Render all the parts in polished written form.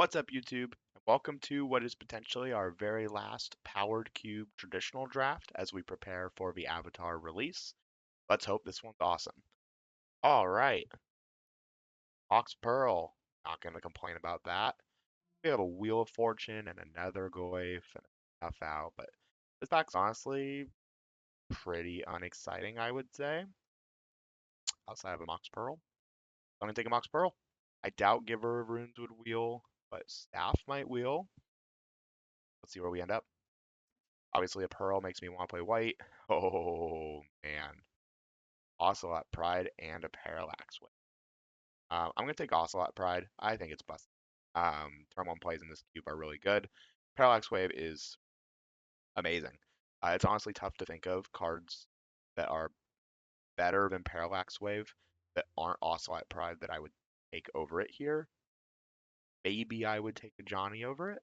What's up, YouTube? Welcome to what is potentially our very last Powered Cube traditional draft as we prepare for the Avatar release. Let's hope this one's awesome. All right, Ox Pearl. Not going to complain about that. We have a Wheel of Fortune and another Goyf and enough out, but this pack's honestly pretty unexciting, I would say, outside of a Mox Pearl. I'm going to take a Mox Pearl. I doubt Giver of Runes would wheel, but Staff might wheel. Let's see where we end up. Obviously, a Pearl makes me want to play white. Oh, man. Ocelot Pride and a Parallax Wave. I'm going to take Ocelot Pride. I think it's busted. Turn 1 plays in this cube are really good. Parallax Wave is amazing. It's honestly tough to think of cards that are better than Parallax Wave that aren't Ocelot Pride that I would take over it here. Maybe I would take a Johnny over it.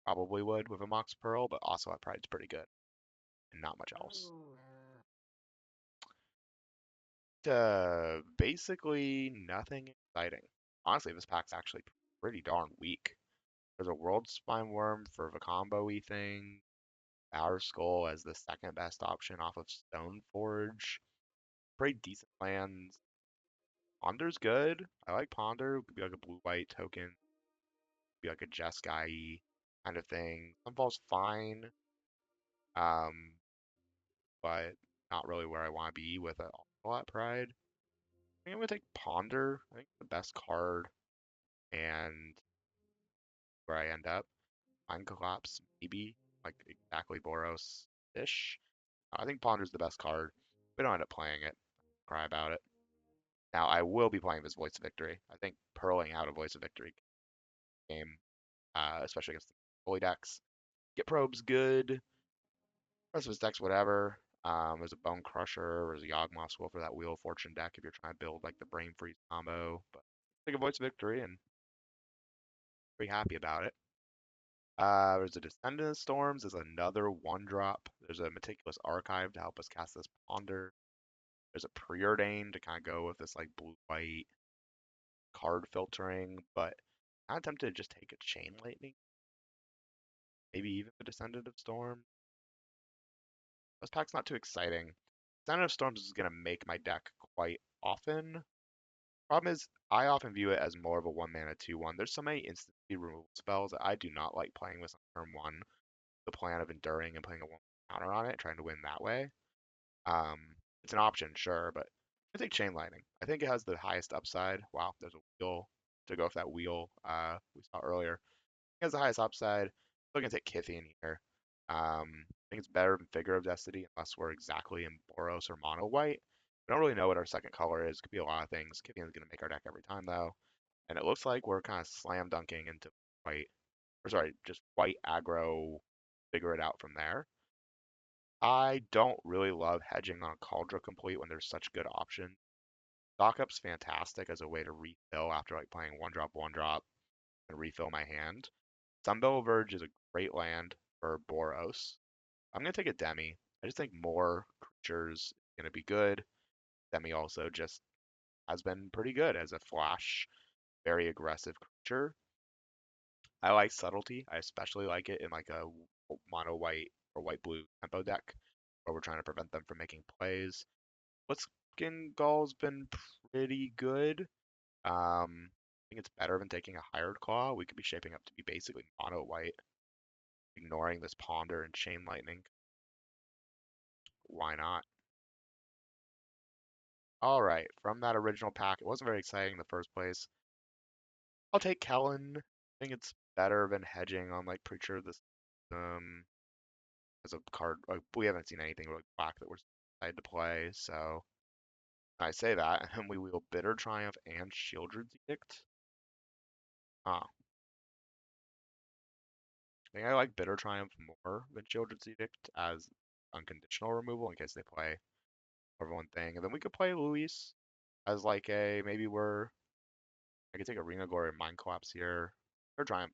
Probably would with a Mox Pearl, but Ocelot Pride's pretty good. And not much else. Basically nothing exciting. Honestly, this pack's actually pretty darn weak. There's a World Spine Worm for the combo-y thing. Our Skull as the second best option off of Stoneforge. Pretty decent lands. Ponder's good. I like Ponder. Could be like a blue-white token. Be like a Jeskai kind of thing. Sunfall's fine. Um, but not really where I want to be with a lot Pride. I think I'm gonna take Ponder. I think it's the best card and where I end up. Mind Collapse, maybe, like exactly Boros-ish. I think Ponder's the best card. We don't end up playing it. Cry about it. Now, I will be playing this Voice of Victory. I think purling out a Voice of Victory game, especially against the holy decks. Get Probe's good. Rest of his deck's whatever. There's a Bone Crusher, there's a Yawgmoth's Will for that Wheel of Fortune deck if you're trying to build like the Brain Freeze combo. But take a Voice of Victory and pretty happy about it. There's a Descendant of Storms. There's another 1-drop. There's a Meticulous Archive to help us cast this Ponder. There's a Preordain to kind of go with this like blue-white card filtering, but I'm tempted to just take a Chain Lightning. Maybe even the Descendant of Storm. This pack's not too exciting. Descendant of Storms is going to make my deck quite often. Problem is, I often view it as more of a 1-mana 2/1. There's so many instantly removal spells that I do not like playing this on turn 1. The plan of enduring and playing a 1 counter on it, trying to win that way. It's an option, sure, but I think Chain Lightning. I think it has the highest upside. Wow, there's a wheel to go with that wheel we saw earlier. It has the highest upside. Still gonna take Kithian here. I think it's better than Figure of Destiny unless we're exactly in Boros or Mono White. We don't really know what our second color is. Could be a lot of things. Kithian's gonna make our deck every time though. And it looks like we're kind of slam dunking into white, or sorry, just white aggro, figure it out from there. I don't really love hedging on Cauldron Complete when there's such good options. Stock Up's fantastic as a way to refill after like playing 1-drop and refill my hand. Sunbelt Verge is a great land for Boros. I'm gonna take a Demi. I just think more creatures is gonna be good. Demi also just has been pretty good as a flash, very aggressive creature. I like Subtlety. I especially like it in like a mono white or white blue tempo deck where we're trying to prevent them from making plays. Skin Gull's been pretty good. I think it's better than taking a Hired Claw. We could be shaping up to be basically mono white, ignoring this Ponder and Chain Lightning. Why not? All right, from that original pack, it wasn't very exciting in the first place. I'll take Kellen. I think it's better than hedging on like Preacher of the as a card. Like, we haven't seen anything really black that we're excited to play, so I say that, and we wheel Bitter Triumph and Shieldred's Edict. Huh. I think I like Bitter Triumph more than Shieldred's Edict as unconditional removal in case they play over one thing. And then we could play Luis as like a maybe I could take Arena Glory and Mind Collapse here. Bitter Triumph.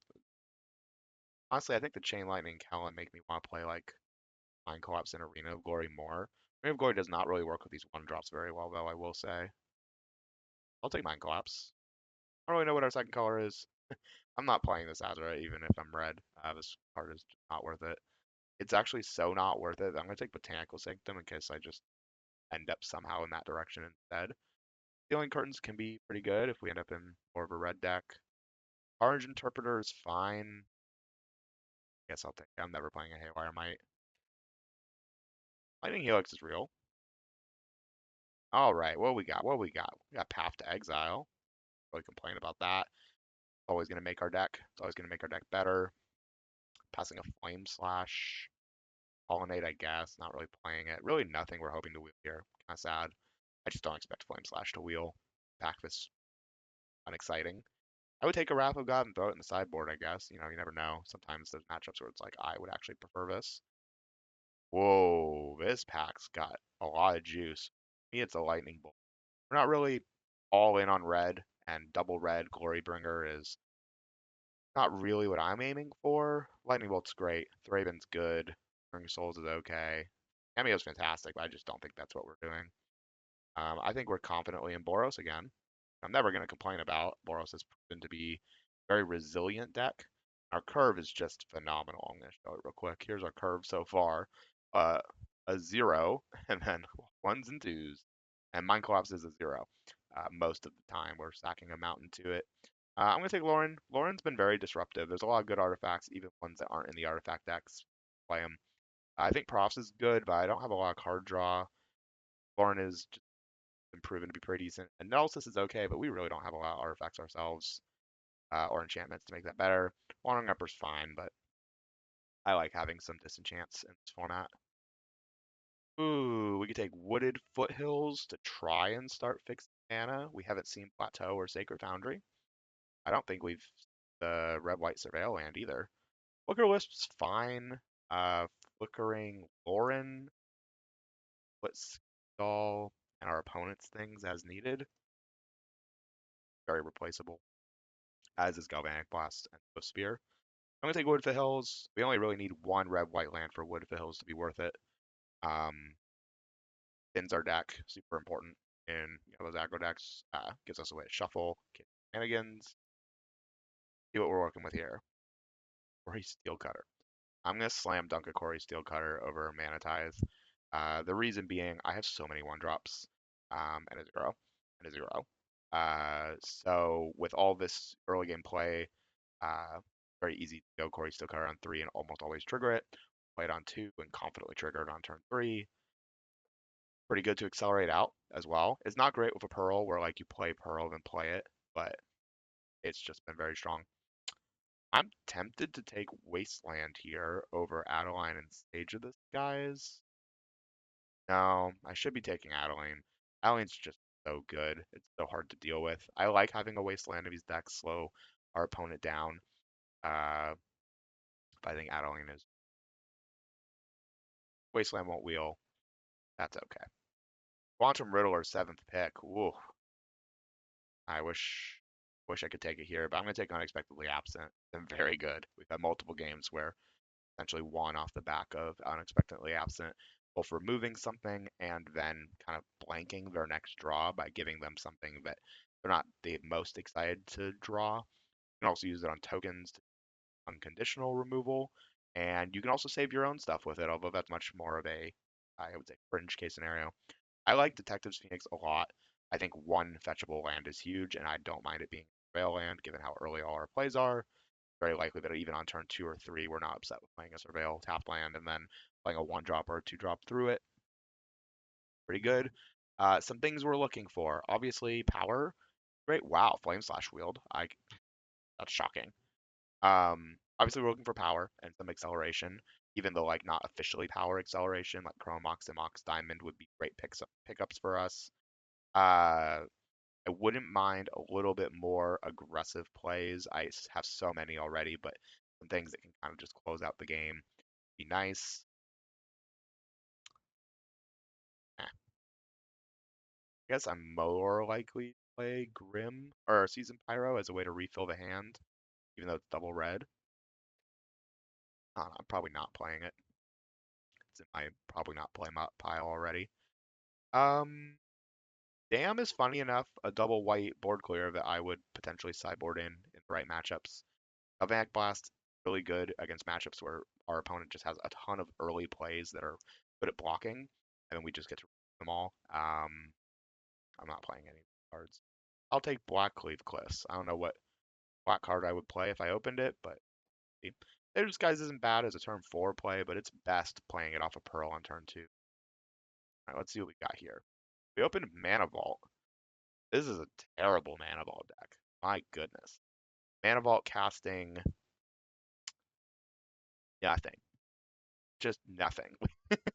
Honestly, I think the Chain Lightning Kellen make me want to play like Mind Collapse and Arena of Glory more. Arena of Glory does not really work with these 1-drops very well, though, I will say. I'll take Mind Collapse. I don't really know what our second color is. I'm not playing this Azra even if I'm red. This card is just not worth it. It's actually so not worth it that I'm gonna take Botanical Sanctum in case I just end up somehow in that direction instead. Stealing Curtains can be pretty good if we end up in more of a red deck. Orange Interpreter is fine. Guess I'll take it. I'm never playing a Haywire Might. Lightning Helix is real. All right, what we got? What we got? We got Path to Exile. Really complain about that. Always gonna make our deck. It's always gonna make our deck better. Passing a Flame Slash. Pollinate, I guess. Not really playing it. Really nothing we're hoping to wheel here. Kind of sad. I just don't expect Flame Slash to wheel. Pack this unexciting. I would take a Wrath of God and throw it in the sideboard, I guess. You know, you never know. Sometimes there's matchups where it's like, I would actually prefer this. Whoa, this pack's got a lot of juice. For me, it's a Lightning Bolt. We're not really all in on red, and double red Glorybringer is not really what I'm aiming for. Lightning Bolt's great. Thraben's good. Ring of Souls is okay. Cameo's fantastic, but I just don't think that's what we're doing. I think we're confidently in Boros again. I'm never going to complain about. Boros has proven to be a very resilient deck. Our curve is just phenomenal. I'm going to show it real quick. Here's our curve so far. Uh, a 0, and then 1s and 2s. And Mind Collapse is a 0. Most of the time, we're stacking a mountain to it. I'm going to take Lauren. Lauren's been very disruptive. There's a lot of good artifacts, even ones that aren't in the artifact decks. Play them. I think Profs is good, but I don't have a lot of card draw. Lauren is been proven to be pretty decent. Analysis is okay, but we really don't have a lot of artifacts ourselves or enchantments to make that better. Wandering Upper's fine, but I like having some disenchants in this format. Ooh, we could take Wooded Foothills to try and start fixing mana. We haven't seen Plateau or Sacred Foundry. I don't think we've the Red-White Surveil land either. Flicker Wisp's fine. Uh, Flickering Lauren, put Skull and our opponent's things as needed. Very replaceable, as is Galvanic Blast and Swift Spear. I'm gonna take Wood Hills. We only really need one red-white land for Wood Hills to be worth it. Thins our deck, super important in those aggro decks. Gives us a way to shuffle, get shenanigans. See what we're working with here. Corey Steelcutter. I'm gonna slam dunk a Corey Steelcutter over Mana Tithe. The reason being, I have so many one drops, and a 0, and a 0. So with all this early game play, very easy to go Corey Steelcutter on 3 and almost always trigger it. Play it on 2 and confidently trigger it on turn 3. Pretty good to accelerate out as well. It's not great with a Pearl where like you play Pearl then play it, but it's just been very strong. I'm tempted to take Wasteland here over Adeline and Stage of the Skies. No, I should be taking Adeline. Adeline's just so good. It's so hard to deal with. I like having a Wasteland of these decks slow our opponent down. But I think Adeline is Wasteland won't wheel. That's okay. Quantum Riddler, 7th pick. Ooh, I wish I could take it here, but I'm gonna take Unexpectedly Absent. Been very good. We've had multiple games where essentially won off the back of Unexpectedly Absent, both removing something and then kind of blanking their next draw by giving them something that they're not the most excited to draw. You can also use it on tokens, unconditional removal, and you can also save your own stuff with it, although that's much more of a, I would say, fringe case scenario. I like Detectives Phoenix a lot. I think one fetchable land is huge, and I don't mind it being a surveil land, given how early all our plays are. Very likely that even on turn 2 or 3, we're not upset with playing a surveil tapped land and then playing a 1-drop or a 2-drop through it. Pretty good. Some things we're looking for. Obviously, power. Great. Wow, Flame Slash Wield. That's shocking. Obviously, we're looking for power and some acceleration, even though like not officially power acceleration, like Chrome Mox and Mox Diamond would be great pickups for us. Uh, I wouldn't mind a little bit more aggressive plays. I have so many already, but some things that can kind of just close out the game be nice. I guess I'm more likely to play Grim or Season Pyro as a way to refill the hand, even though it's double red. I'm probably not playing it. It's in my probably not play pile already. Um, Dam is funny enough a double white board clear that I would potentially sideboard in the right matchups. Galvanic Blast, really good against matchups where our opponent just has a ton of early plays that are good at blocking, and then we just get to them all. I'm not playing any cards. I'll take Black Cleave Cliffs. I don't know what black card I would play if I opened it, but Their Disguise isn't bad as a turn 4 play, but it's best playing it off a Pearl on turn 2. All right, let's see what we got here. We opened Mana Vault. This is a terrible Mana Vault deck. My goodness. Mana Vault casting nothing. Just nothing.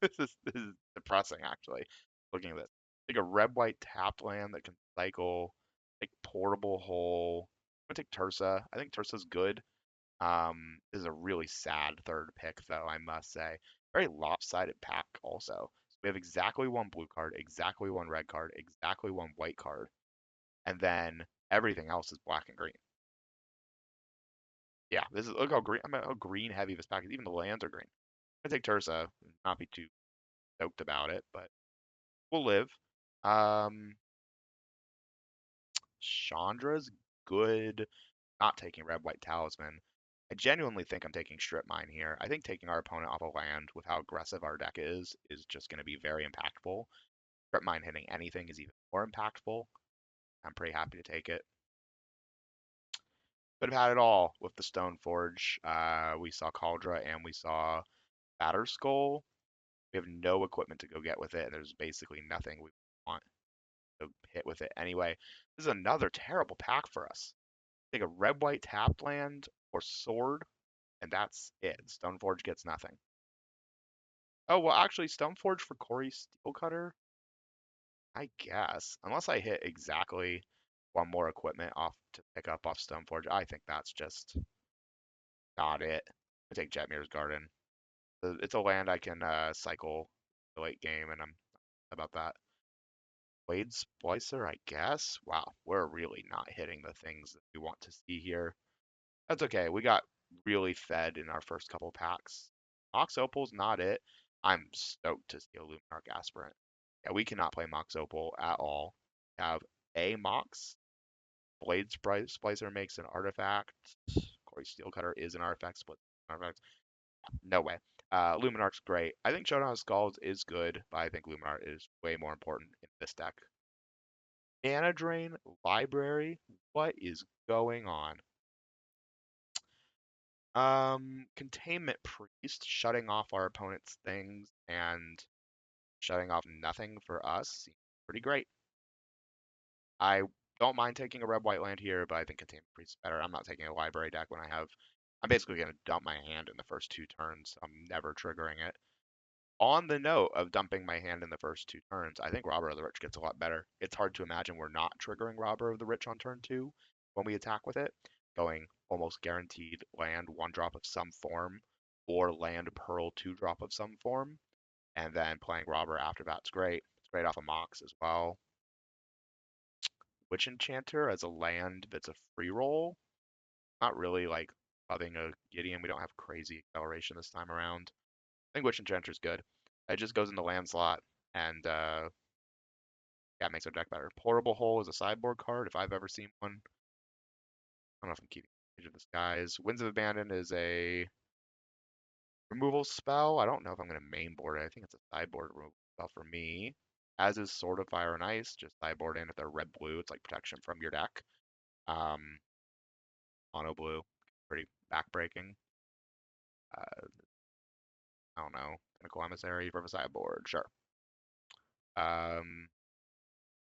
This is depressing, actually, looking at this. Like a red-white tapped land that can cycle, like Portable Hole. I'm going to take Tursa. I think Tursa's good. This is a really sad third pick, though, I must say. Very lopsided pack, also. So we have exactly one blue card, exactly one red card, exactly one white card, and then everything else is black and green. Yeah, this is look how green heavy this pack is. Even the lands are green. I'm gonna take Tursa, not be too stoked about it, but we'll live. Um, Chandra's good. Not taking red white talisman. I genuinely think I'm taking strip mine here. I think taking our opponent off a land with how aggressive our deck is just going to be very impactful. Strip mine hitting anything is even more impactful. I'm pretty happy to take it. Could have had it all with the Stone Forge. We saw Cauldra and we saw Batter Skull. We have no equipment to go get with it, and there's basically nothing we want to hit with it anyway. This is another terrible pack for us. Take a red white tapped land or sword, and that's it. Stoneforge gets nothing. Oh well, actually, Stoneforge for Corey Steelcutter, I guess. Unless I hit exactly one more equipment off to pick up off Stoneforge, I think that's just not it. I take Jetmir's Garden. It's a land I can cycle the late game, and I'm about that. Blade Splicer, I guess. Wow, we're really not hitting the things that we want to see here. That's okay. We got really fed in our first couple packs. Mox Opal's not it. I'm stoked to see a Luminarch Aspirant. Yeah, we cannot play Mox Opal at all. We have a Mox. Blade Splicer makes an artifact. Corey Steelcutter is an artifact. Split artifact. No way. Luminarch's great. I think Showdown of Skulls is good, but I think Luminarch is way more important in this deck. Mana Drain Library. What is going on? Containment Priest, shutting off our opponent's things and shutting off nothing for us seems pretty great. I don't mind taking a red-white land here, but I think Containment Priest is better. I'm not taking a library deck when I'm basically going to dump my hand in the first 2 turns. I'm never triggering it. On the note of dumping my hand in the first 2 turns, I think Robber of the Rich gets a lot better. It's hard to imagine we're not triggering Robber of the Rich on turn 2 when we attack with it, going almost guaranteed land 1-drop of some form or land Pearl 2-drop of some form, and then playing Robber after that's great. It's great off of Mox as well. Witch Enchanter as a land that's a free roll. Not really like loving a Gideon. We don't have crazy acceleration this time around. I think Witch Enchanter is good. It just goes in the land slot and yeah, it makes our deck better. Portable Hole is a sideboard card if I've ever seen one. I don't know if I'm keeping Age of the Skies. Winds of Abandon is a removal spell. I don't know if I'm going to main board it. I think it's a sideboard removal spell for me. As is Sword of Fire and Ice. Just sideboard in if they're red-blue. It's like protection from your deck. Mono blue. Pretty backbreaking. I don't know. Pinnacle Emissary for the sideboard. Sure.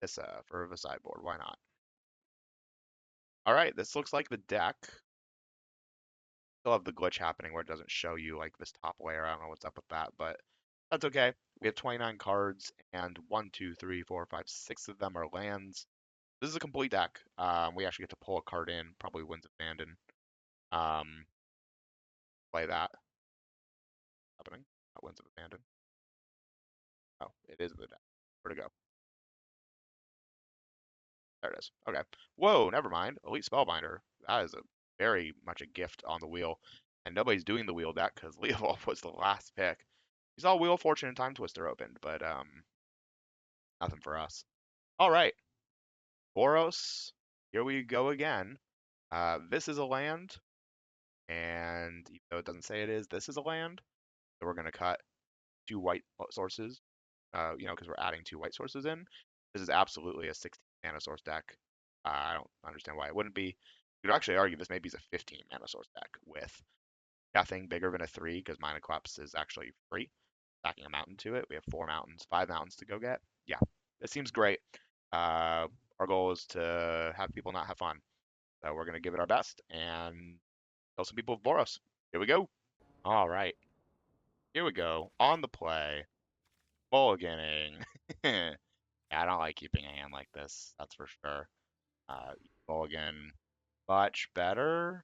Issa for the sideboard. Why not? All right, this looks like the deck. Still have the glitch happening where it doesn't show you like this top layer. I don't know what's up with that, but that's okay. We have 29 cards, and 1, 2, 3, 4, 5, 6 of them are lands. This is a complete deck. We actually get to pull a card in, probably Winds of Abandon. Play that. Happening. Not Winds of Abandon. Oh, it is the deck. Where'd it go? There it is. Okay. Whoa, never mind. Elite Spellbinder. That is a very much a gift on the wheel. And nobody's doing the wheel deck because Leovolf was the last pick. We saw Wheel of Fortune and Time Twister opened, but nothing for us. All right. Boros, here we go again. This is a land, and even though it doesn't say it is, this is a land. So we're gonna cut 2 white sources, because we're adding 2 white sources in. This is absolutely a 16 mana source deck. I don't understand why it wouldn't be. You could actually argue this maybe is a 15 mana source deck with nothing bigger than a 3 because Mana Collapse is actually free. Stacking a mountain to it. We have 4 mountains, 5 mountains to go get. Yeah, it seems great. Our goal is to have people not have fun. So we're going to give it our best and tell some people with Boros. Here we go. All right. Here we go. On the play. Mulliganing. Yeah, I don't like keeping a hand like this. That's for sure. Mulligan, much better.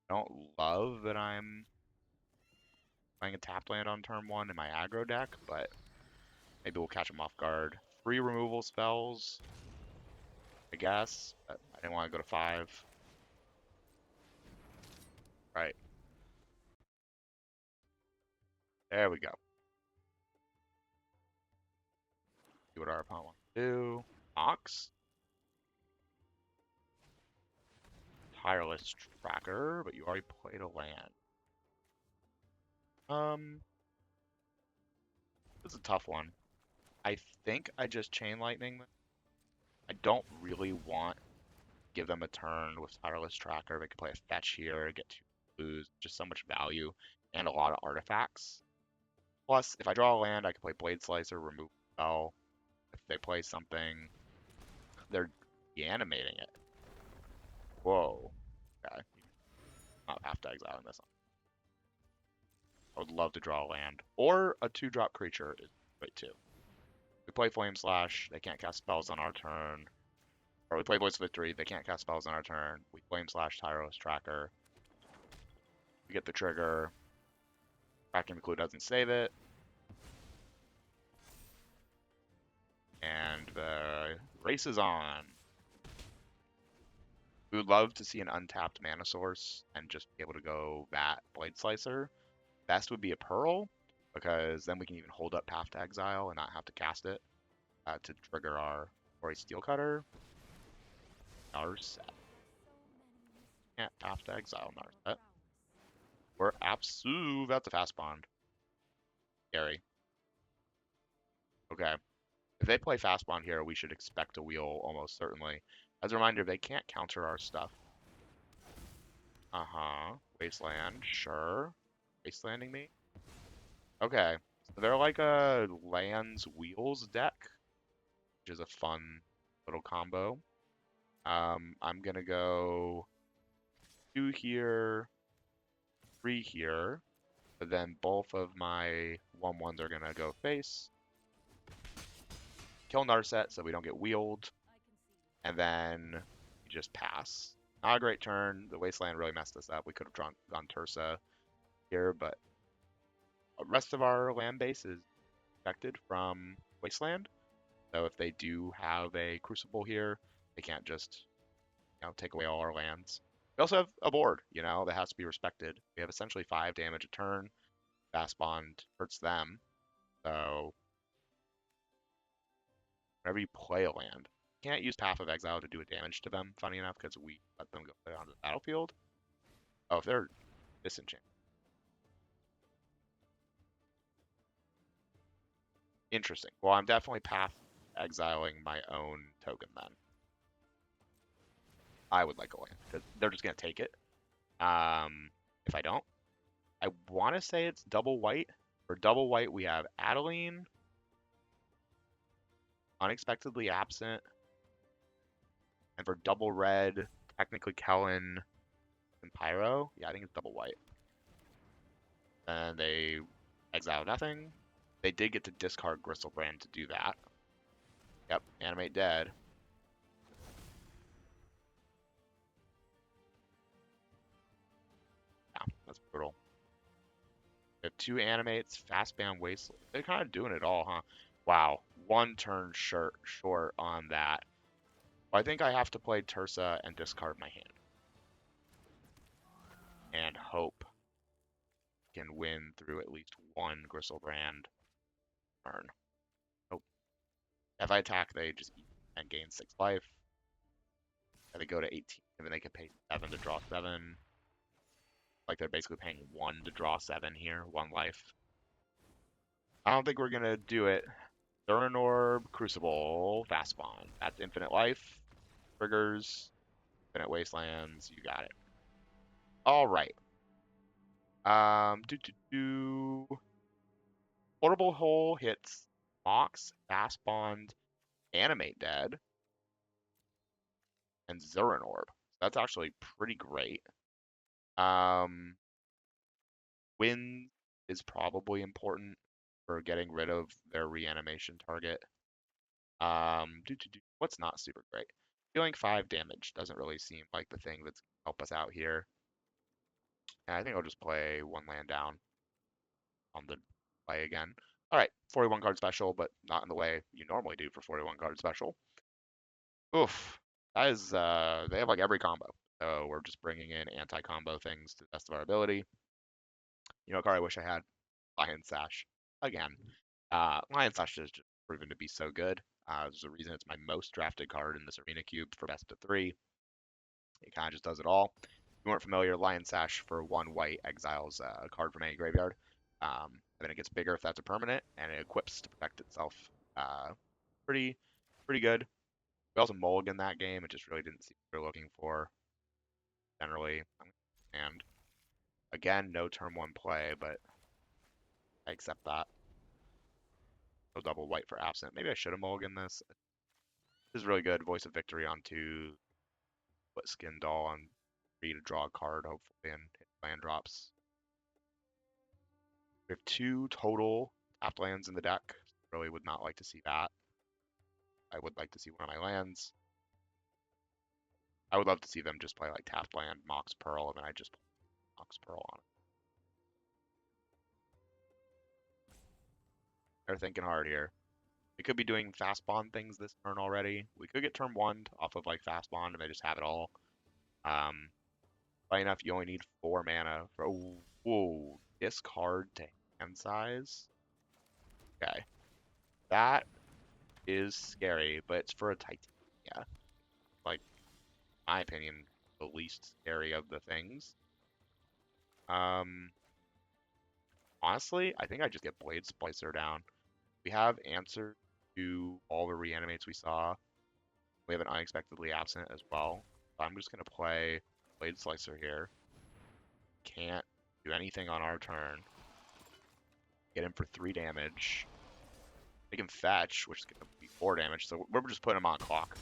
Don't love that I'm playing a tapped land on turn 1 in my aggro deck, but maybe we'll catch him off guard. Free removal spells, I guess. But I didn't want to go to 5. Right. There we go. See what our opponent wants to do. Ox. Tireless Tracker, but you already played a land. This is a tough one. I think I just Chain Lightning them. I don't really want to give them a turn with Tireless Tracker. They could play a fetch here, get 2 blues, just so much value, and a lot of artifacts. Plus, if I draw a land, I can play Blade Slicer, remove a spell. If they play something, they're reanimating it. Whoa. Okay. Not have to exile in this one. I would love to draw a land. Or a 2-drop creature is great too. We play Flame Slash, they can't cast spells on our turn. Or we play Voice of Victory, they can't cast spells on our turn. We Flame Slash Tireless Tracker. We get the trigger. Cracking the Clue doesn't save it. And the race is on. We would love to see an untapped mana source and just be able to go that Blade Slicer. Best would be a Pearl, because then we can even hold up Path to Exile and not have to cast it to trigger or a Steel Cutter. Narset. Can't Path to Exile Narset. We're Apsu. That's a fast bond. Scary. Okay. If they play fast bond here, we should expect a wheel almost certainly. As a reminder, they can't counter our stuff. Uh-huh. Wasteland, sure. Wastelanding me? Okay. So they're like a lands wheels deck, which is a fun little combo. I'm gonna go 2 here, 3 here, but then both of my 1/1s are gonna go face. Kill Narset so we don't get wheeled, and then we just pass. Not a great turn. The Wasteland really messed us up. We could have gone Tursa here, but the rest of our land base is protected from Wasteland. So if they do have a Crucible here, they can't just, take away all our lands. We also have a board, that has to be respected. We have essentially 5 damage a turn. Fast Bond hurts them. So whenever you play a land, you can't use Path of Exile to do a damage to them, funny enough, because we let them go play onto the battlefield. Oh, if they're disenchanted. Interesting. Well, I'm definitely Path exiling my own token then. I would like a land, because they're just going to take it. If I don't, I want to say it's double white. For double white, we have Adeline, Unexpectedly Absent, and for double red, technically Kellen and Pyro. Yeah, I think it's double white. And they exile nothing. They did get to discard Gristlebrand to do that. Yep, animate dead. Yeah, that's brutal. They have 2 animates, fast band wasteland. They're kind of doing it all, huh? Wow, 1 turn short on that. Well, I think I have to play Tursa and discard my hand. And hope can win through at least 1 Gristlebrand turn. Nope. If I attack, they just eat and gain 6 life. And they go to 18 And then they could pay 7 to draw 7. Like they're basically paying 1 to draw 7 here, 1 life. I don't think we're gonna do it. Thurn Orb, Crucible, Fast Spawn. That's infinite life. Triggers, infinite wastelands. You got it. All right. Portable Hole hits Mox, Fast Bond, Animate Dead, and Zurin Orb. That's actually pretty great. Wind is probably important for getting rid of their reanimation target. What's not super great? Dealing 5 damage doesn't really seem like the thing that's gonna help us out here. And I think I'll just play 1 land down on the play again. All right, 41 card special, but not in the way you normally do for 41 card special. Oof, that is they have like every combo, so we're just bringing in anti-combo things to the best of our ability. You know what card I wish I had? Lion Sash again. Lion Sash has just proven to be so good. There's a reason it's my most drafted card in this Arena Cube for best of 3. It kind of just does it all. If you weren't familiar, Lion Sash for 1 white exiles a card from any graveyard. And then it gets bigger if that's a permanent, and it equips to protect itself. Pretty, pretty good. We also mulligan that game. It just really didn't see what we were looking for. Generally, and again, no turn 1 play, but I accept that. No double white for absent. Maybe I should have mulliganed this. This is really good. Voice of Victory on 2. Put Skin Doll on 3 to draw a card, hopefully, and hit land drops. We have 2 total tapped lands in the deck. Really would not like to see that. I would like to see one of my lands. I would love to see them just play like tapped land, Mox Pearl, and then I just Mox Pearl on it. They're thinking hard here. We could be doing fast bond things this turn already. We could get turn 1 off of like fast bond and they just have it all. Funny enough, you only need 4 mana for whoa, discard to hand size. Okay. That is scary, but it's for a Titania. Like, in my opinion, the least scary of the things. Honestly, I think I just get Blade Splicer down. We have answer to all the reanimates we saw. We have an unexpectedly absent as well. So I'm just gonna play Blade Slicer here. Can't do anything on our turn. Get him for 3 damage. They can fetch, which is gonna be 4 damage. So we're just putting him on clock.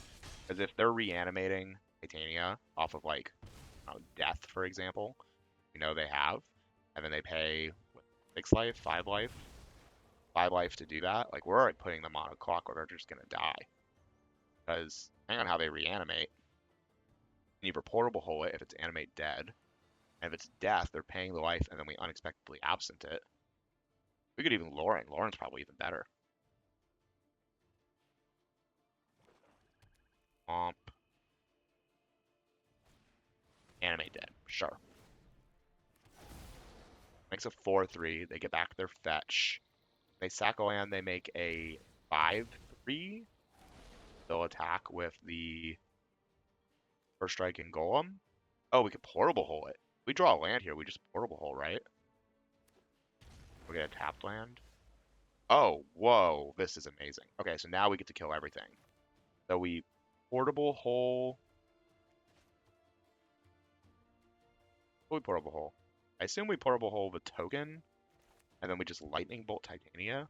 As if they're reanimating Titania off of like death, for example. You know they have, and then they pay 6 life, 5 life, 5 life to do that. Like we're already putting them on a clock where they're just gonna die. Because depending on how they reanimate, you either portable hole it if it's animate dead, and if it's death, they're paying the life, and then we unexpectedly absent it. We could even Lauren. Lauren's probably even better. Omp. Animate dead. Sure. Makes a 4-3. They get back their fetch. They sack a land. They make a 5-3. They'll attack with the first strike and golem. Oh, we could portable hole it. If we draw a land here, we just portable hole, right? We get a tapped land. Oh, whoa, this is amazing. Okay, so now we get to kill everything. So we portable hole. What we portable hole? I assume we portable hole the token, and then we just lightning bolt Titania.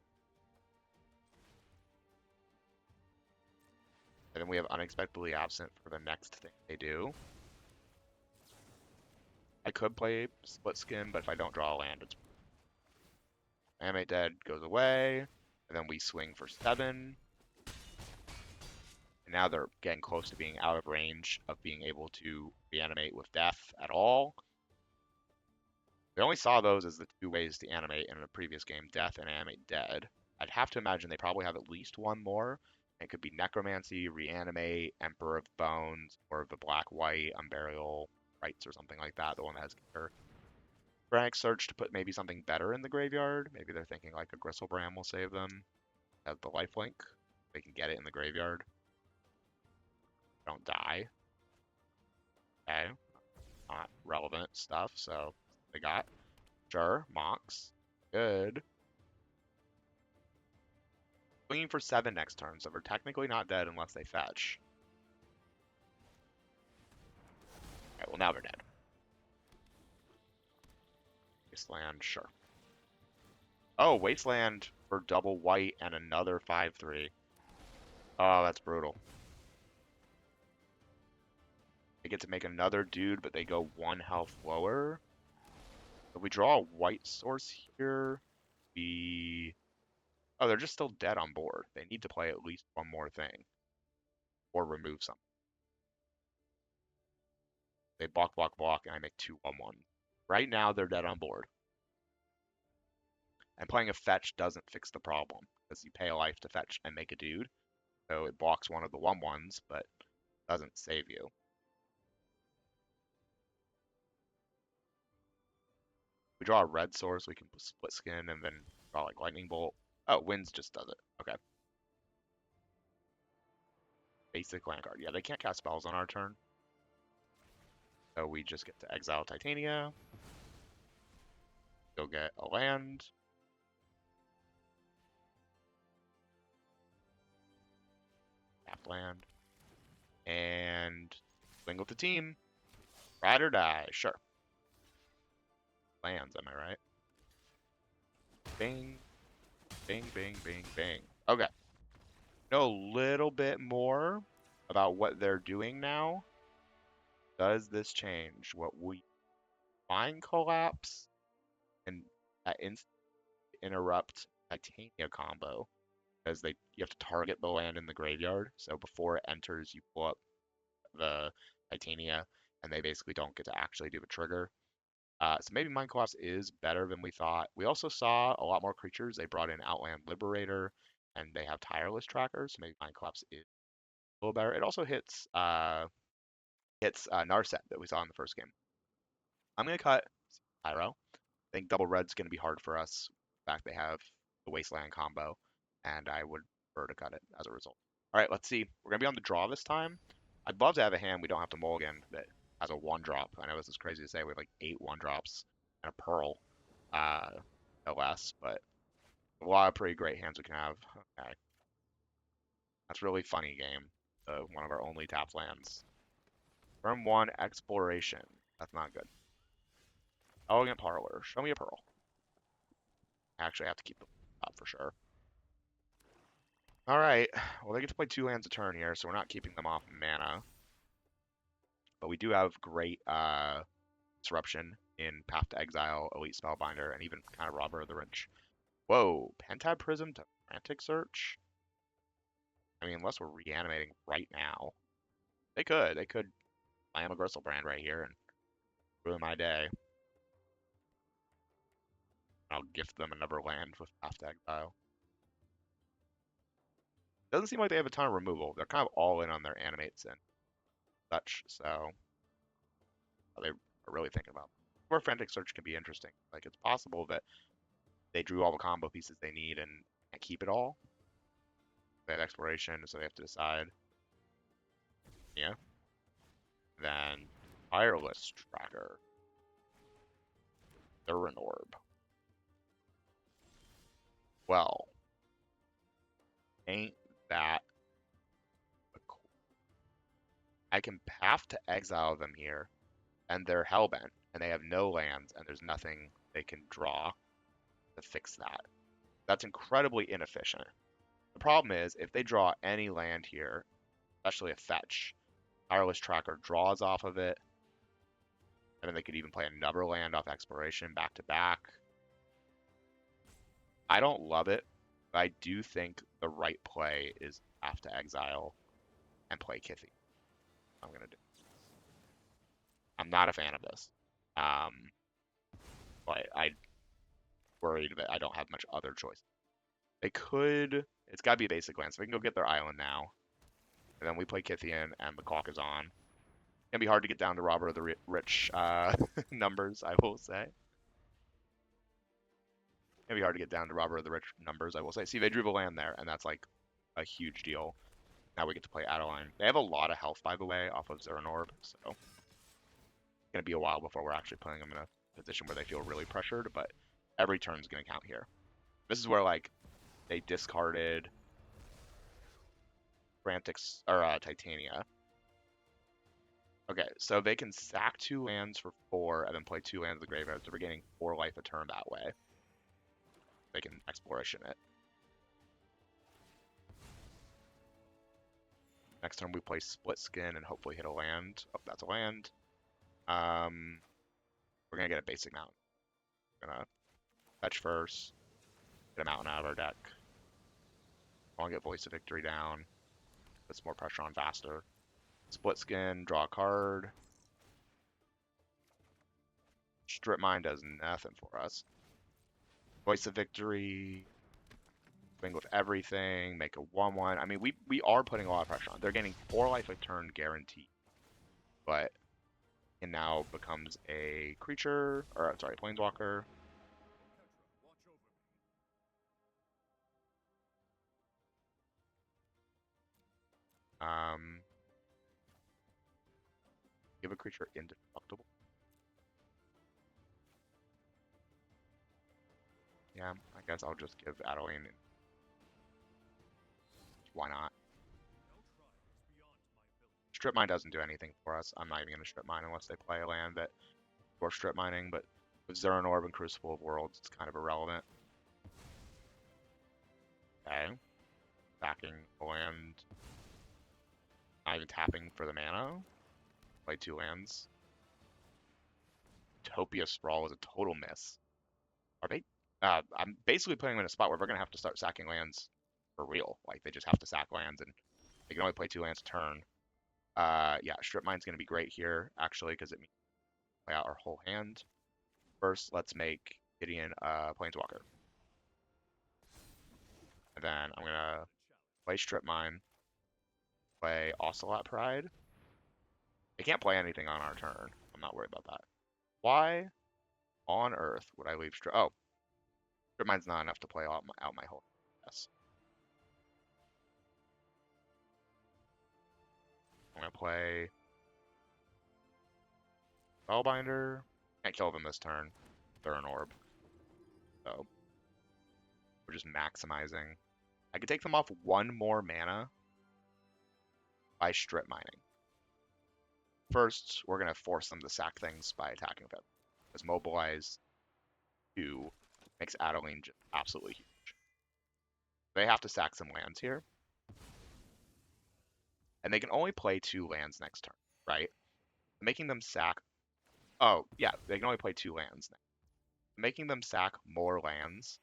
And then we have unexpectedly absent for the next thing they do. I could play split skin, but if I don't draw a land, it's animate dead goes away, and then we swing for 7. And now they're getting close to being out of range of being able to reanimate with death at all. We only saw those as the 2 ways to animate in a previous game, death and animate dead. I'd have to imagine they probably have at least one more. It could be Necromancy, Reanimate, Emperor of Bones, or the Black-White, Unburial Rites or something like that, the one that has Kicker. Frank search to put maybe something better in the graveyard. Maybe they're thinking like a Gristlebrand will save them. Has the lifelink. They can get it in the graveyard. Don't die. Okay, not relevant stuff, so they got. Sure, Mox. Good. Swinging for 7 next turn, so we're technically not dead unless they fetch. Okay, well now they're dead. Wasteland, sure. Oh, Wasteland for double white and another 5/3. Oh, that's brutal. They get to make another dude, but they go 1 health lower. If we draw a white source here, we... Oh, they're just still dead on board. They need to play at least one more thing. Or remove something. They block, block, block, and I make 2/1/1. Right now, they're dead on board. And playing a fetch doesn't fix the problem, because you pay a life to fetch and make a dude. So it blocks one of the 1/1s, but doesn't save you. We draw a red source, we can split skin and then draw like lightning bolt. Oh, winds just does it. Okay. Basic land card. Yeah, they can't cast spells on our turn. So we just get to exile Titania. Go get a land. Tap land. And swing with the team. Ride or die. Sure. Lands, am I right? Bing. Bing, bing, bing, bing. Okay. Know a little bit more about what they're doing now. Does this change what we mind collapse and that interrupt Titania combo? Because you have to target the land in the graveyard. So before it enters, you pull up the Titania, and they basically don't get to actually do the trigger. So maybe Mind Collapse is better than we thought. We also saw a lot more creatures. They brought in Outland Liberator, and they have Tireless Trackers. So maybe Mind Collapse is a little better. It also hits Narset that we saw in the first game. I'm gonna cut Pyro. I think double red's gonna be hard for us. In fact, they have the Wasteland combo, and I would prefer to cut it as a result. All right, let's see. We're gonna be on the draw this time. I'd love to have a hand we don't have to mulligan that has a 1-drop. I know this is crazy to say. We have like 8 1-drops and a Pearl, no less, but a lot of pretty great hands we can have. Okay. That's really funny game. One of our only tap lands. Turn 1, Exploration. That's not good. Elegant Parlor. Show me a Pearl. I actually have to keep the top for sure. All right. Well, they get to play 2 lands a turn here, so we're not keeping them off mana. But we do have great disruption in Path to Exile, Elite Spellbinder, and even kind of Robber of the Rich. Whoa, Pentad Prism to Frantic Search? I mean, unless we're reanimating right now. They could. They could slam a Gristlebrand right here and ruin my day. I'll gift them another land with Path to Exile. Doesn't seem like they have a ton of removal. They're kind of all in on their animates and such, so they are really thinking about. Where Frantic Search can be interesting. Like, it's possible that they drew all the combo pieces they need and can't keep it all. They have Exploration, so they have to decide. Yeah. Then Tireless Tracker. Thurin Orb. Well, ain't that cool? I can Path to Exile them here, and they're hellbent, and they have no lands, and there's nothing they can draw to fix that. That's incredibly inefficient. The problem is, if they draw any land here, especially a fetch, Tireless Tracker draws off of it, and then they could even play another land off Exploration back to back. I don't love it, but I do think the right play is Path to Exile and play Kithy. I'm gonna do. I'm not a fan of this, but I worried that I don't have much other choice. They could. It's got to be a basic land, so we can go get their island now, and then we play Kithian, and the clock is on. It's gonna be hard to get down to Robber of the Rich numbers, I will say. It's gonna be hard to get down to Robber of the Rich numbers, I will say. See, they drew the land there, and that's like a huge deal. Now we get to play Adeline. They have a lot of health, by the way, off of Zernorb, so going to be a while before we're actually putting them in a position where they feel really pressured, but every turn's going to count here. This is where, like, they discarded Frantics, or Titania. Okay, so they can sack 2 lands for 4 and then play 2 lands in the graveyard, so we're getting 4 life a turn that way. They can exploration it. Next turn we play Split Skin and hopefully hit a land. Oh, that's a land. We're gonna get a basic mountain. We're gonna fetch first, get a mountain out of our deck. I want to get Voice of Victory down. Puts more pressure on faster. Split Skin, draw a card. Strip Mine does nothing for us. Voice of Victory. Swing with everything. Make a 1/1. I mean, we are putting a lot of pressure on. They're getting 4 life a turn guaranteed. But it now becomes a creature, or sorry, planeswalker. Give a creature indestructible. Yeah, I guess I'll just give Adeline. Why not? Strip Mine doesn't do anything for us. I'm not even going to Strip Mine unless they play a land that for Strip Mining, but with Zerran Orb and Crucible of Worlds, it's kind of irrelevant. Okay. Backing the land. Not even tapping for the mana. Play 2 lands. Utopia Sprawl is a total miss. Are they? I'm basically putting them in a spot where we're going to have to start sacking lands for real. Like, they just have to sack lands, and they can only play 2 lands a turn. Yeah, Strip Mine's going to be great here, actually, because it means play out our whole hand. First, let's make Gideon a Planeswalker. And then I'm going to play Strip Mine, play Ocelot Pride. They can't play anything on our turn. I'm not worried about that. Why on earth would I leave Strip? Oh, Strip Mine's not enough to play out my whole. Yes. I'm going to play Spellbinder. Can't kill them this turn. They're an orb. So we're just maximizing. I could take them off 1 more mana by Strip Mining. First, we're going to force them to sack things by attacking them. Because Mobilize 2 makes Adeline just absolutely huge. They have to sack some lands here. And they can only play 2 lands next turn, right? Making them sack... Oh, yeah, they can only play 2 lands now. Making them sack more lands.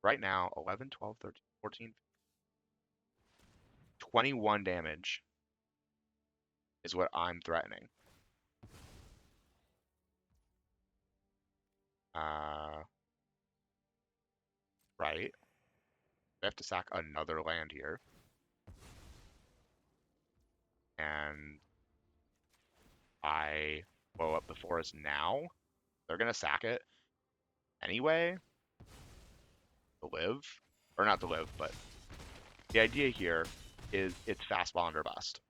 Right now, 11, 12, 13, 14, 21 damage is what I'm threatening. Right. They have to sack another land here. And I blow up the forest now. They're going to sack it anyway to live. Or not to live, but the idea here is it's fast bond or bust.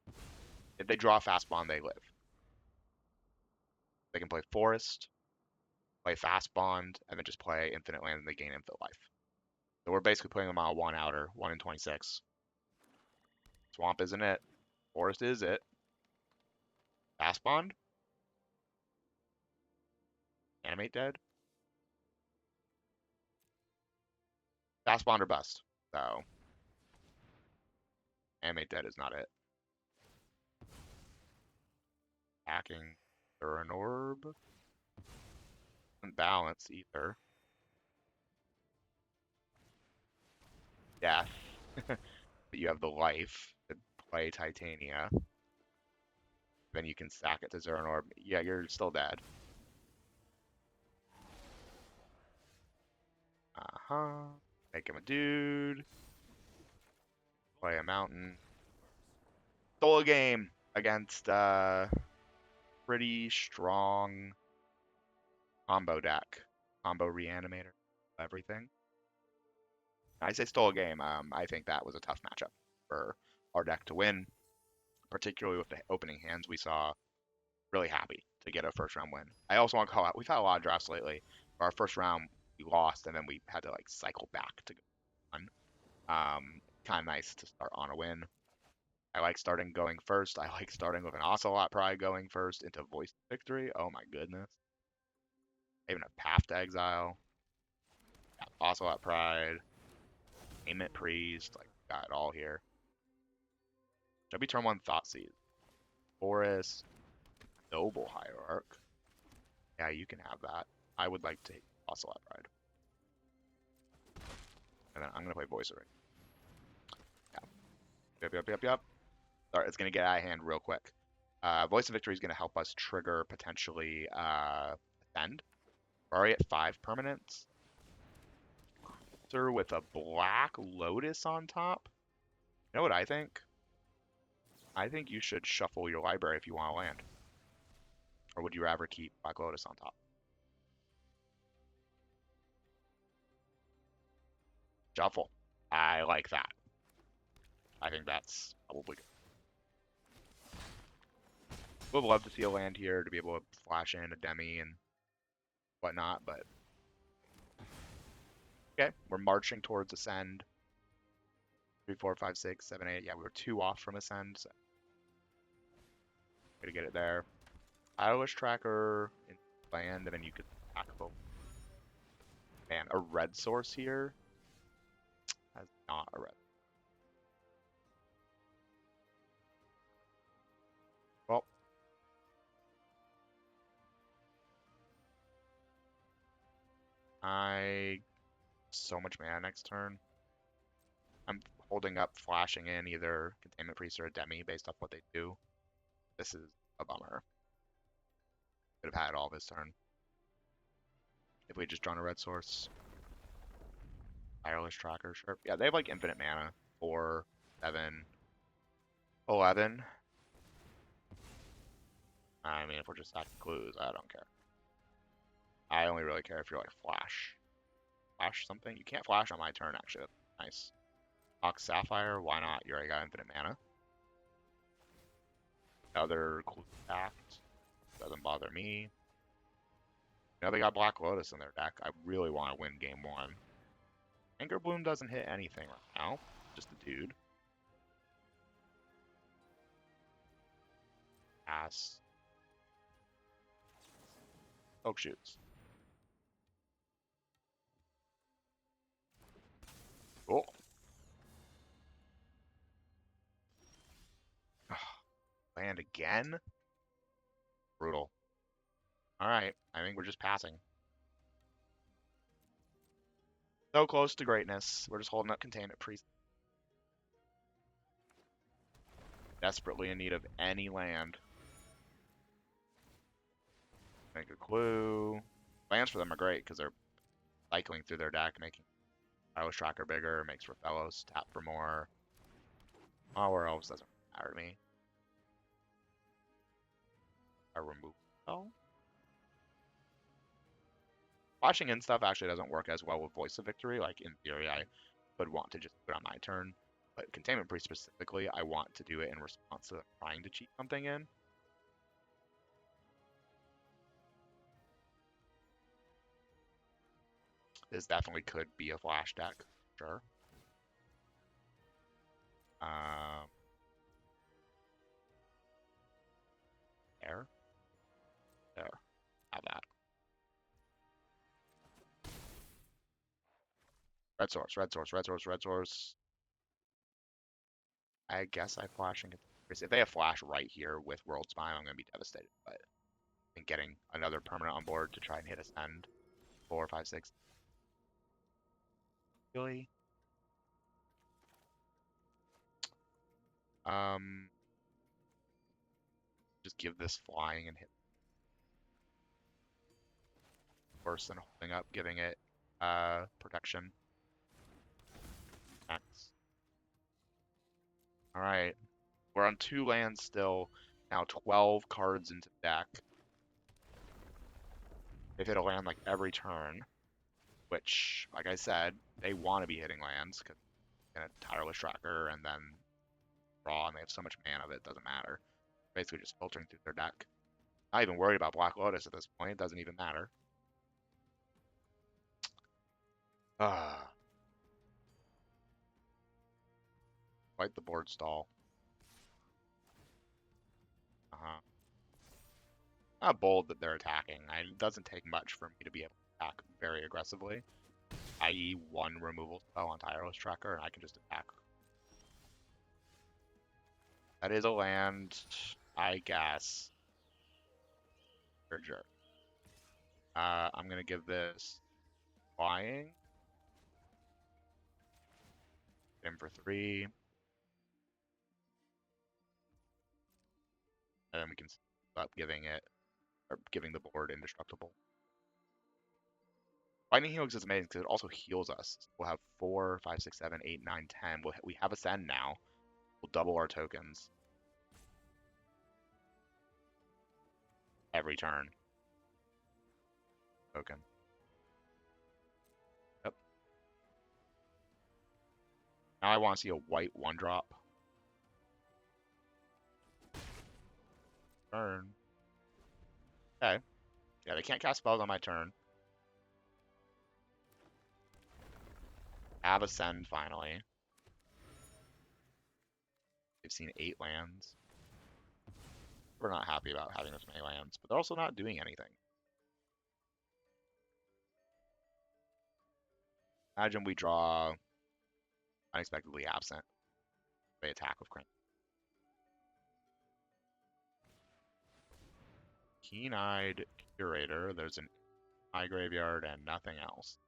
If they draw fast bond, they live. They can play forest, play fast bond, and then just play infinite land and they gain infinite life. So we're basically putting them on a 1 outer, 1 in 26. Swamp isn't it. Forest is it. Fast bond. Animate dead. Fast bond or bust. So animate dead is not it. Hacking or an orb. Balance either. Death. But you have the life to play Titania. Then you can sack it to Zerran Orb. Yeah, you're still dead. Make him a dude. Play a mountain. Stole a game against pretty strong combo deck. Combo reanimator. Everything. I say stole a game. I think that was a tough matchup for our deck to win. particularly with the opening hands we saw. Really happy to get a first round win. I also want to call out, we've had a lot of drafts lately where our first round we lost and then we had to like cycle back to go on. Kind of nice to start on a win. I like starting going first. I like starting with an Ocelot Pride going first into Voice Victory. Oh my goodness. Even a Path to Exile. Yeah, Ocelot Pride. Payment Priest. Like, got it all here. Should be turn one Thoughtseize. Boros. Noble Hierarch. Yeah, you can have that. I would like to take Ocelot Pride. And then I'm going to play Voice Array. Yeah. Yep. Alright, it's going to get out of hand real quick. Voice of Victory is going to help us trigger potentially Ascend. We're already at 5 permanents. Sir with a Black Lotus on top. You know what I think? I think you should shuffle your library if you want to land. Or would you rather keep Black Lotus on top? Shuffle. I like that. I think that's probably good. Would love to see a land here to be able to flash in a Demi and whatnot, but okay, we're marching towards Ascend. 3, 4, 5, 6, 7, 8. Yeah, we were 2 off from Ascend. So gonna get it there. Tireless Tracker in land, and then you could attack both. Man, a red source here has not a red. Well, I so much mana next turn. I'm holding up flashing in either Containment Priest or a Demi based off what they do. This is a bummer. Could have had it all this turn. If we had just drawn a red source. Tireless Tracker, sure. Yeah, they have like infinite mana. 4, 7, 11. I mean, if we're just stacking clues, I don't care. I only really care if you're like flash. Flash something? You can't flash on my turn, actually. That's nice. Ox Sapphire, why not? You already got infinite mana. Another clue act. Doesn't bother me. Now they got Black Lotus in their deck. I really want to win game 1. Anchor Bloom doesn't hit anything right now. Just a dude. Pass. Oak Shoots. Cool. Land again? Brutal. Alright, I think we're just passing. So close to greatness. We're just holding up Containment Priest. Desperately in need of any land. Make a clue. Lands for them are great because they're cycling through their deck, making Tireless Tracker bigger, makes Raphellos tap for more. Our Elves doesn't matter to me. I remove spell. Flashing in stuff actually doesn't work as well with Voice of Victory. Like, in theory, I would want to just put it on my turn. But Containment Priest specifically, I want to do it in response to trying to cheat something in. This definitely could be a flash deck, sure. There. There. Have that. Red source, red source, red source, red source. I guess I flash and get the, if they have flash right here with World Spine, I'm gonna be devastated. But I think getting another permanent on board to try and hit Ascend. 4, 5, 6. Really? Just give this flying and hit worse than holding up, giving it protection. X. Alright. We're on 2 lands still. Now 12 cards into the deck. They've hit a land like every turn. Which, like I said, they want to be hitting lands because Tireless Tracker and then draw, and they have so much mana that it doesn't matter. Basically just filtering through their deck. Not even worried about Black Lotus at this point. It doesn't even matter. Quite the board stall. Not bold that they're attacking. It doesn't take much for me to be able to attack very aggressively, i.e. one removal spell on Tireless Tracker, and I can just attack. That is a land, I guess. Sure. I'm going to give this flying. Get him for 3. And then we can stop giving it, or giving the board indestructible. Lightning Helix is amazing because it also heals us. We'll have 4, 5, 6, 7, 8, 9, 10. We have Ascend now. We'll double our tokens every turn. Token. Yep. Now I want to see a white 1-drop. Turn. Okay. Yeah, they can't cast spells on my turn. Have Ascend finally. They've seen 8 lands. We're not happy about having this many lands, but they're also not doing anything. Imagine we draw Unexpectedly Absent. They attack with Crank. Keen-Eyed Curator. There's an Eye Graveyard and nothing else.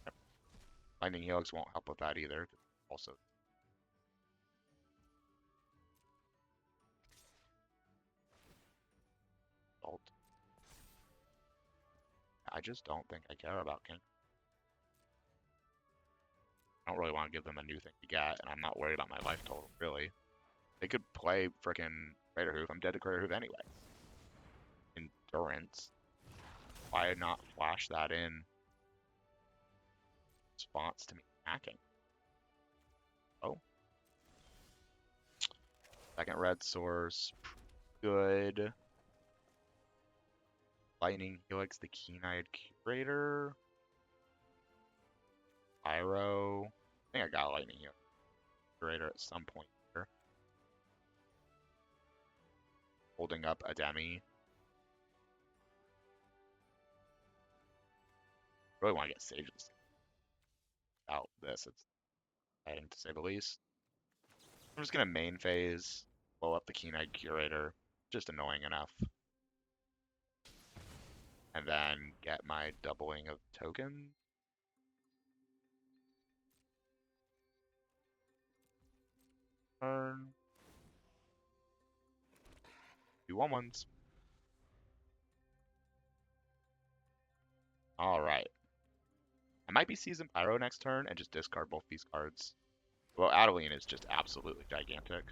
Yep. Lightning Helix won't help with that either. Also, Alt. I just don't think I care about King. I don't really want to give them a new thing to get, and I'm not worried about my life total, really. They could play frickin' Crater Hoof. I'm dead to Crater Hoof anyway. Endurance. Why not flash that in response to me hacking? Oh. Second red source. Good. Lightning Helix, the Keen-Eyed Curator. Pyro. I think I got Lightning Helix Curator at some point here. Holding up a Demi. Really want to get Sages out this. It's exciting to say the least. I'm just gonna main phase, blow up the Keen-Eyed Curator, just annoying enough. And then get my doubling of tokens. Turn. Do 1/1s. Alright. I might be Season Pyro next turn and just discard both these cards. Well, Adeline is just absolutely gigantic.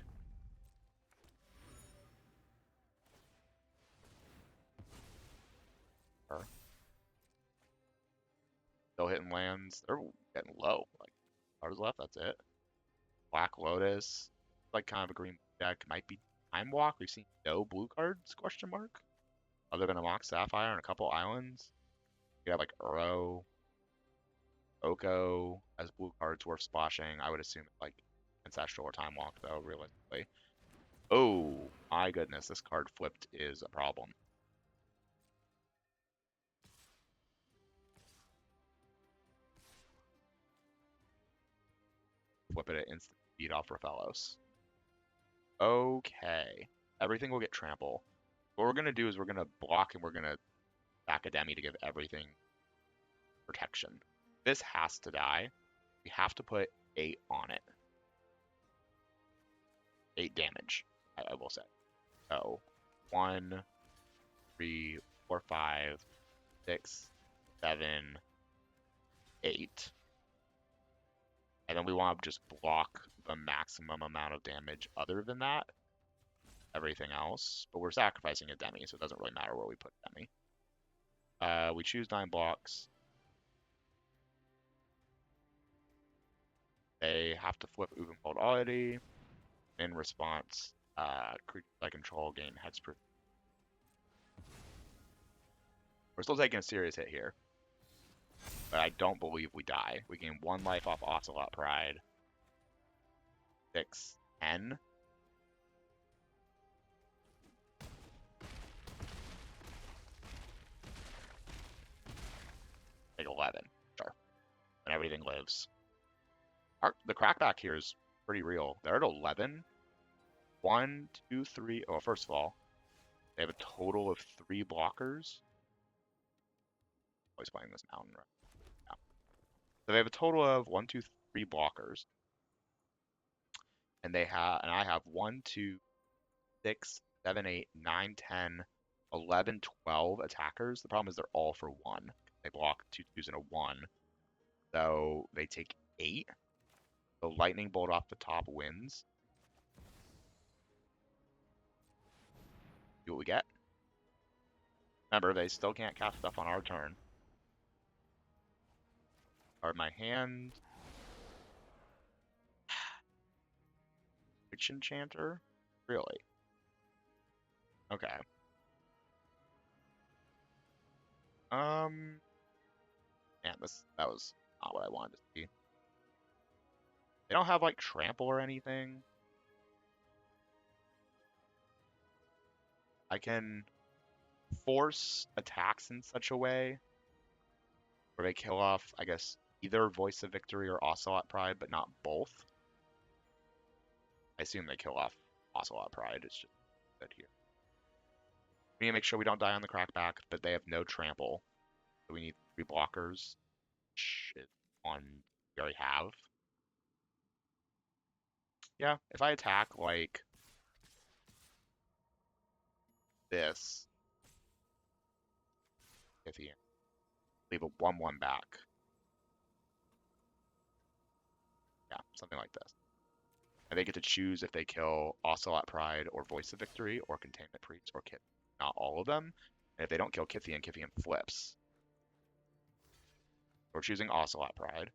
Still hitting lands. They're getting low. Like, cards left, that's it. Black Lotus. Like kind of a green deck. Might be Time Walk. We've seen no blue cards, question mark. Other than a Mox Sapphire and a couple islands. We have like Uro, Oko as blue cards worth splashing. I would assume like Ancestral or Time Walk though, realistically. Oh my goodness, this card flipped is a problem. Flip it at instant speed off Raphaelos. Okay. Everything will get trample. What we're gonna do is we're gonna block and we're gonna Academy to give everything protection. This has to die. We have to put 8 on it. 8 damage, I will say. So 1, 3, 4, 5, 6, 7, 8. And then we want to just block the maximum amount of damage other than that. Everything else. But we're sacrificing a Demi, so it doesn't really matter where we put Demi. We choose 9 blocks. they have to flip Uvenfold Oddity. In response, creatures I control gain hexproof. We're still taking a serious hit here, but I don't believe we die. We gain 1 life off Ocelot Pride. 6, 10. Like 11. Sure. And everything lives. The crackback here is pretty real. They're at 11. 1, 2, 3. Oh, first of all, they have a total of 3 blockers. Always playing this mountain, right? Yeah. So they have a total of 1, 2, 3 blockers. And I have 1, 2, 6, 7, 8, 9, 10, 11, 12 attackers. The problem is they're all for 1. They block 2 twos and a 1. So they take 8. The lightning bolt off the top wins. See what we get. Remember, they still can't cast stuff on our turn. Card my hand. Witch Enchanter? Really? Okay. Man, that was not what I wanted to see. They don't have like trample or anything. I can force attacks in such a way where they kill off, I guess, either Voice of Victory or Ocelot Pride, but not both. I assume they kill off Ocelot Pride. It's just good here. We need to make sure we don't die on the crackback, but they have no trample. So we need 3 blockers, which is one we already have. Yeah, if I attack like this, if he leave a 1/1 back. Yeah, something like this. And they get to choose if they kill Ocelot Pride or Voice of Victory or Containment Priest or Kith. Not all of them. And if they don't kill Kithian, Kithian flips. We're choosing Ocelot Pride.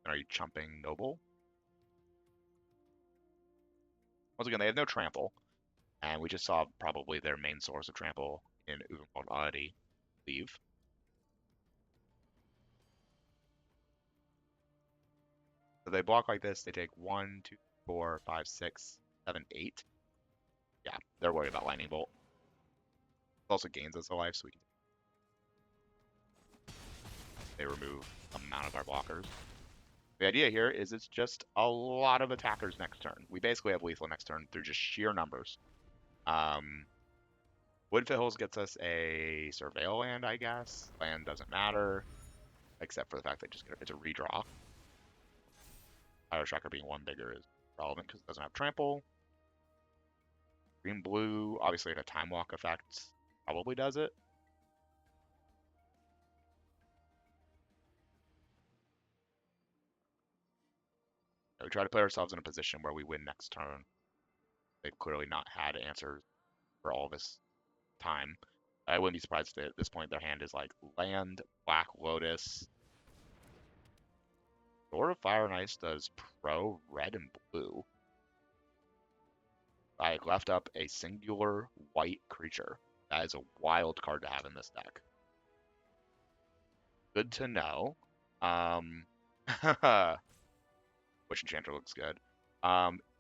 And are you chumping Noble? Once again, they have no trample. And we just saw probably their main source of trample in Uvenfold Oddity leave. So they block like this. They take 1, 2, 4, 5, 6, 7, 8. Yeah, they're worried about Lightning Bolt. It also gains us a life, so we can. They remove the amount of our blockers. The idea here is it's just a lot of attackers next turn. We basically have lethal next turn through just sheer numbers. Woodfills gets us a Surveil land, I guess. Land doesn't matter, except for the fact that it's a redraw. Fire Tracker being 1 bigger is relevant because it doesn't have trample. Green-blue, obviously a time walk effect probably does it. We try to put ourselves in a position where we win next turn. They've clearly not had answers for all this time. I wouldn't be surprised if at this point their hand is like land, Black Lotus. Sword of Fire and Ice does pro red and blue. I left up a singular white creature. That is a wild card to have in this deck. Good to know. Witch Enchanter looks good.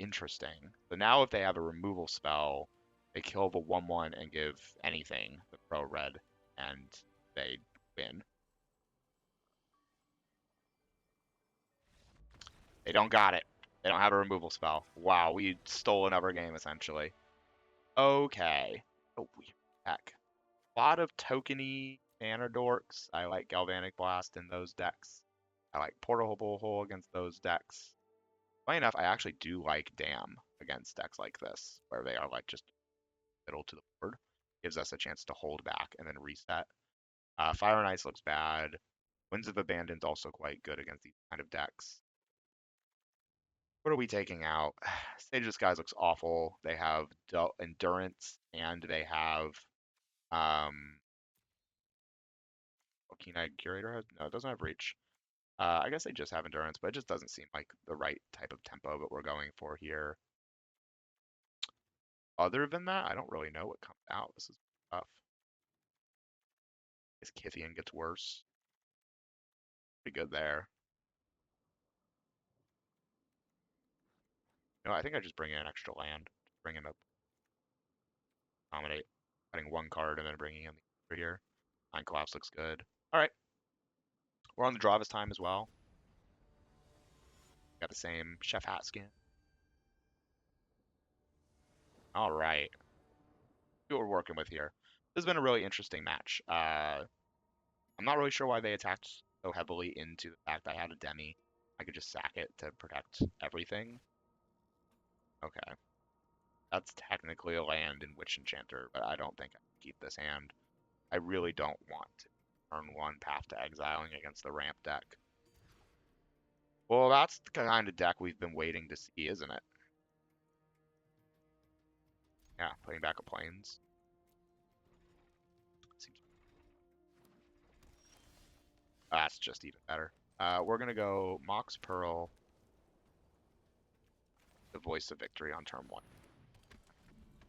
Interesting. So now if they have a removal spell, they kill the 1/1 and give anything the pro red, and they win. They don't got it. They don't have a removal spell. Wow, we stole another game essentially. Okay. Oh, weird deck. A lot of tokeny banner dorks. I like Galvanic Blast in those decks. I like Portable Hole against those decks. Funny enough, I actually do like Dam against decks like this, where they are like just middle to the board. Gives us a chance to hold back and then reset. Fire and Ice looks bad. Winds of Abandon's also quite good against these kind of decks. What are we taking out? Stage of Skies looks awful. They have Endurance and they have Keen-Eyed Curator has no, it doesn't have Reach. I guess they just have endurance, but it just doesn't seem like the right type of tempo that we're going for here. Other than that, I don't really know what comes out. This is tough. This Kithian gets worse. Pretty good there. No, I think I just bring in an extra land. Bring in a dominate. Putting one card and then bringing in the other here. Mind Collapse looks good. All right. We're on the draw this time as well. Got the same Chef Hat skin. All right. See what we're working with here. This has been a really interesting match. I'm not really sure why they attacked so heavily into the fact I had a Demi. I could just sack it to protect everything. Okay. That's technically a land in Witch Enchanter, but I don't think I can keep this hand. I really don't want to turn one Path to Exiling against the ramp deck. Well, that's the kind of deck we've been waiting to see, isn't it? Yeah, putting back a Plains. That's just even better. We're going to go Mox Pearl, the Voice of Victory on turn 1.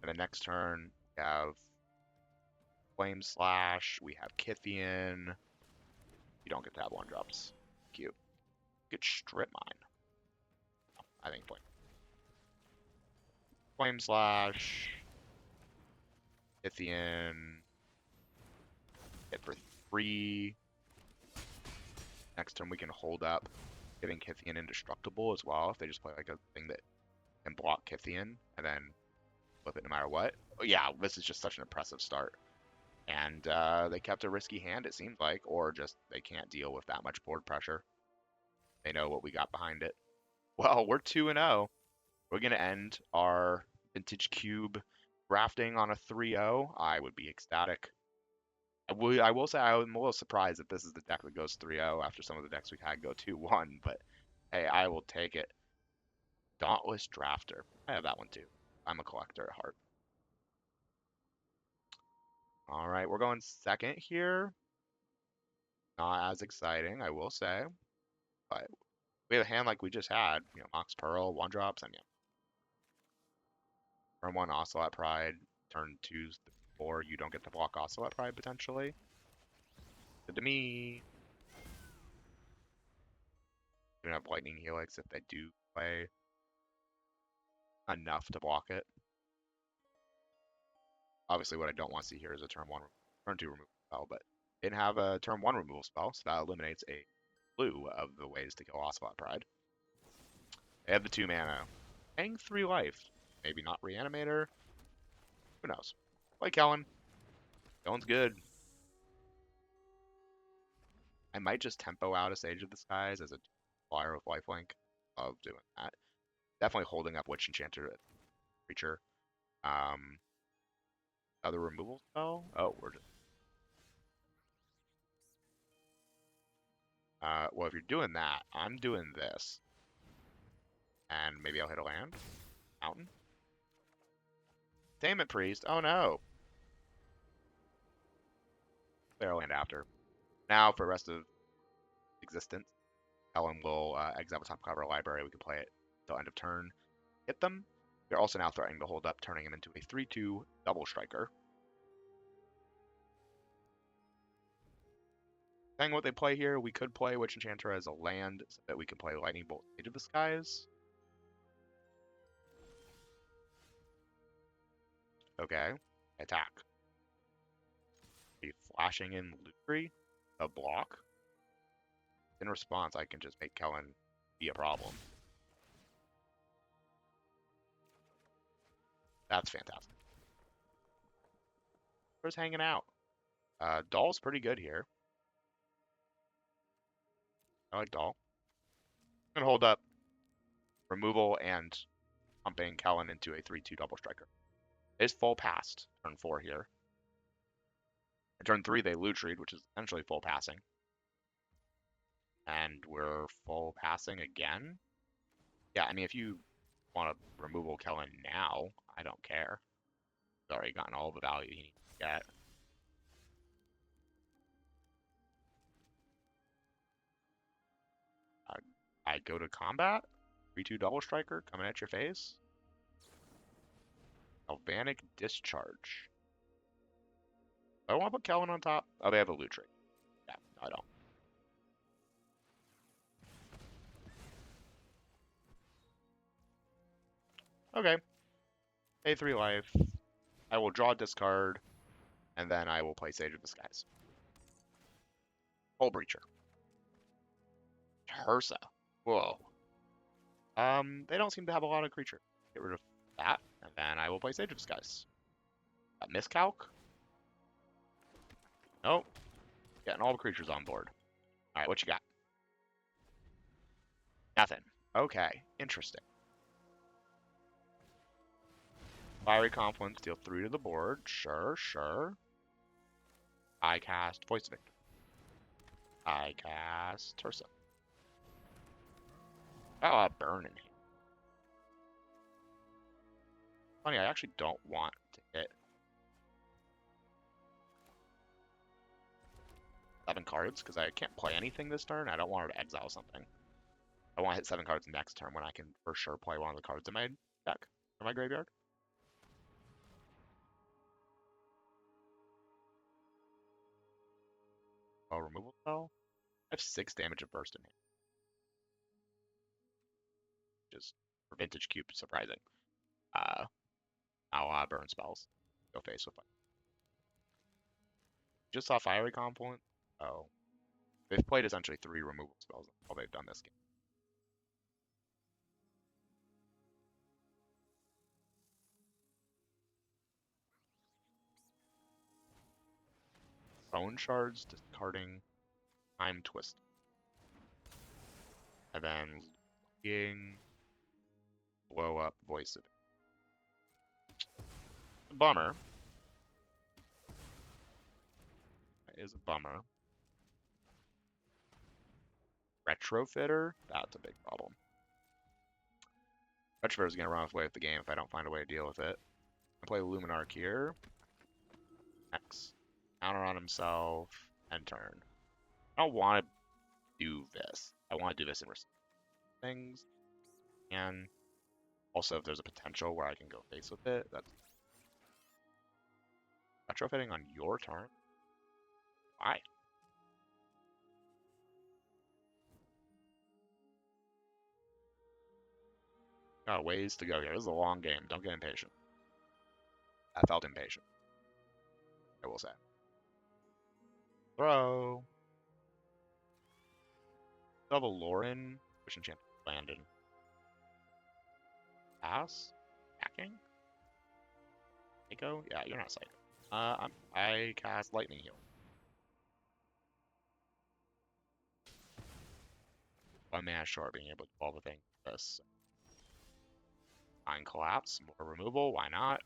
And the next turn, we have Flame Slash, we have Kithian. You don't get to have 1-drops. Cute. Good Strip Mine. I think Flame Slash, Kithian, hit for 3. Next turn we can hold up, giving Kithian indestructible as well if they just play like a thing that can block Kithian and then flip it no matter what. Oh, yeah, this is just such an impressive start. And they kept a risky hand, it seems like, or just they can't deal with that much board pressure. They know what we got behind it. Well, we're 2-0. We're going to end our Vintage Cube drafting on a 3-0. I would be ecstatic. I will say I'm a little surprised that this is the deck that goes 3-0 after some of the decks we've had go 2-1, but hey, I will take it. Dauntless Drafter. I have that one too. I'm a collector at heart. All right, we're going second here. Not as exciting, I will say, but we have a hand like we just had. Mox Pearl, 1-drops. I mean, turn 1 Ocelot Pride, turn 2 4. You don't get to block Ocelot Pride potentially. Good to me. You can have Lightning Helix if they do play enough to block it. Obviously, what I don't want to see here is a turn 2 removal spell, but they didn't have a turn 1 removal spell, so that eliminates a slew of the ways to kill Ocelot Pride. They have the 2 mana. Paying 3 life. Maybe not Reanimator. Who knows? Play Kellen. Kellen's good. I might just tempo out a Sage of the Skies as a flyer with lifelink. Love doing that. Definitely holding up Witch Enchanter creature. Other removal spell? Oh, we're just... well, if you're doing that, I'm doing this. And maybe I'll hit a land. Mountain. Tainment Priest. Oh no. Fair land after. Now for the rest of existence, Ellen will exile the top cover library. We can play it till end of turn. Hit them. They're also now threatening to hold up, turning him into a 3/2 double striker. Depending on what they play here, we could play Witch Enchanter as a land so that we can play Lightning Bolt Age of the Skies. Okay. Attack. Be flashing in Lucre, a block. In response, I can just make Kellen be a problem. That's fantastic. Where's hanging out? Doll's pretty good here. I like Doll. I'm gonna hold up removal and pumping Kellen into a 3/2 double striker. It's full passed turn 4 here. In turn 3, they loot read, which is essentially full passing. And we're full passing again. Yeah, I mean, if you want to removal Kellen now, I don't care. He's already gotten all the value he needs to get. I go to combat. 3/2 double striker coming at your face. Galvanic Discharge. I want to put Kelvin on top. Oh, they have a loot trait. Yeah, no, I don't. Okay. Pay 3 life. I will draw a discard, and then I will play Sage of Disguise. Hull Breacher. Ursa. Whoa. They don't seem to have a lot of creature. Get rid of that, and then I will play Sage of Disguise. Miscalc? Nope. Getting all the creatures on board. Alright, what you got? Nothing. Okay, interesting. Fiery Confluence, deal 3 to the board. Sure, sure. I cast Voice of Victory. I cast Tursa. Oh, burn in here. Funny, I actually don't want to hit 7 cards because I can't play anything this turn. I don't want her to exile something. I want to hit 7 cards next turn when I can for sure play one of the cards in my deck or my graveyard. Oh, removal spell. I have 6 damage of burst in here. Just for Vintage Cube, surprising. I'll burn spells. Go face with it. Just saw Fiery Confluence. Oh. They've played essentially 3 removal spells while they've done this game. Bone Shards, discarding Time Twist. And then looking, blow up Voice of it. Bummer. That is a bummer. Retrofitter? That's a big problem. Retrofitter is going to run away with the game if I don't find a way to deal with it. I play Luminarch here. X. Counter on himself. End turn. I don't want to do this. I want to do this in things. And also, if there's a potential where I can go face with it, that's retrofitting on your turn. Why? Got ways to go here. This is a long game. Don't get impatient. I felt impatient. I will say. Throw. Double Lauren. Push enchant Landon. Pass. Hacking. Psycho? Yeah, you're not Psycho. I cast Lightning Heal. One mana short being able to do all the things with this. Mind Collapse. More removal. Why not?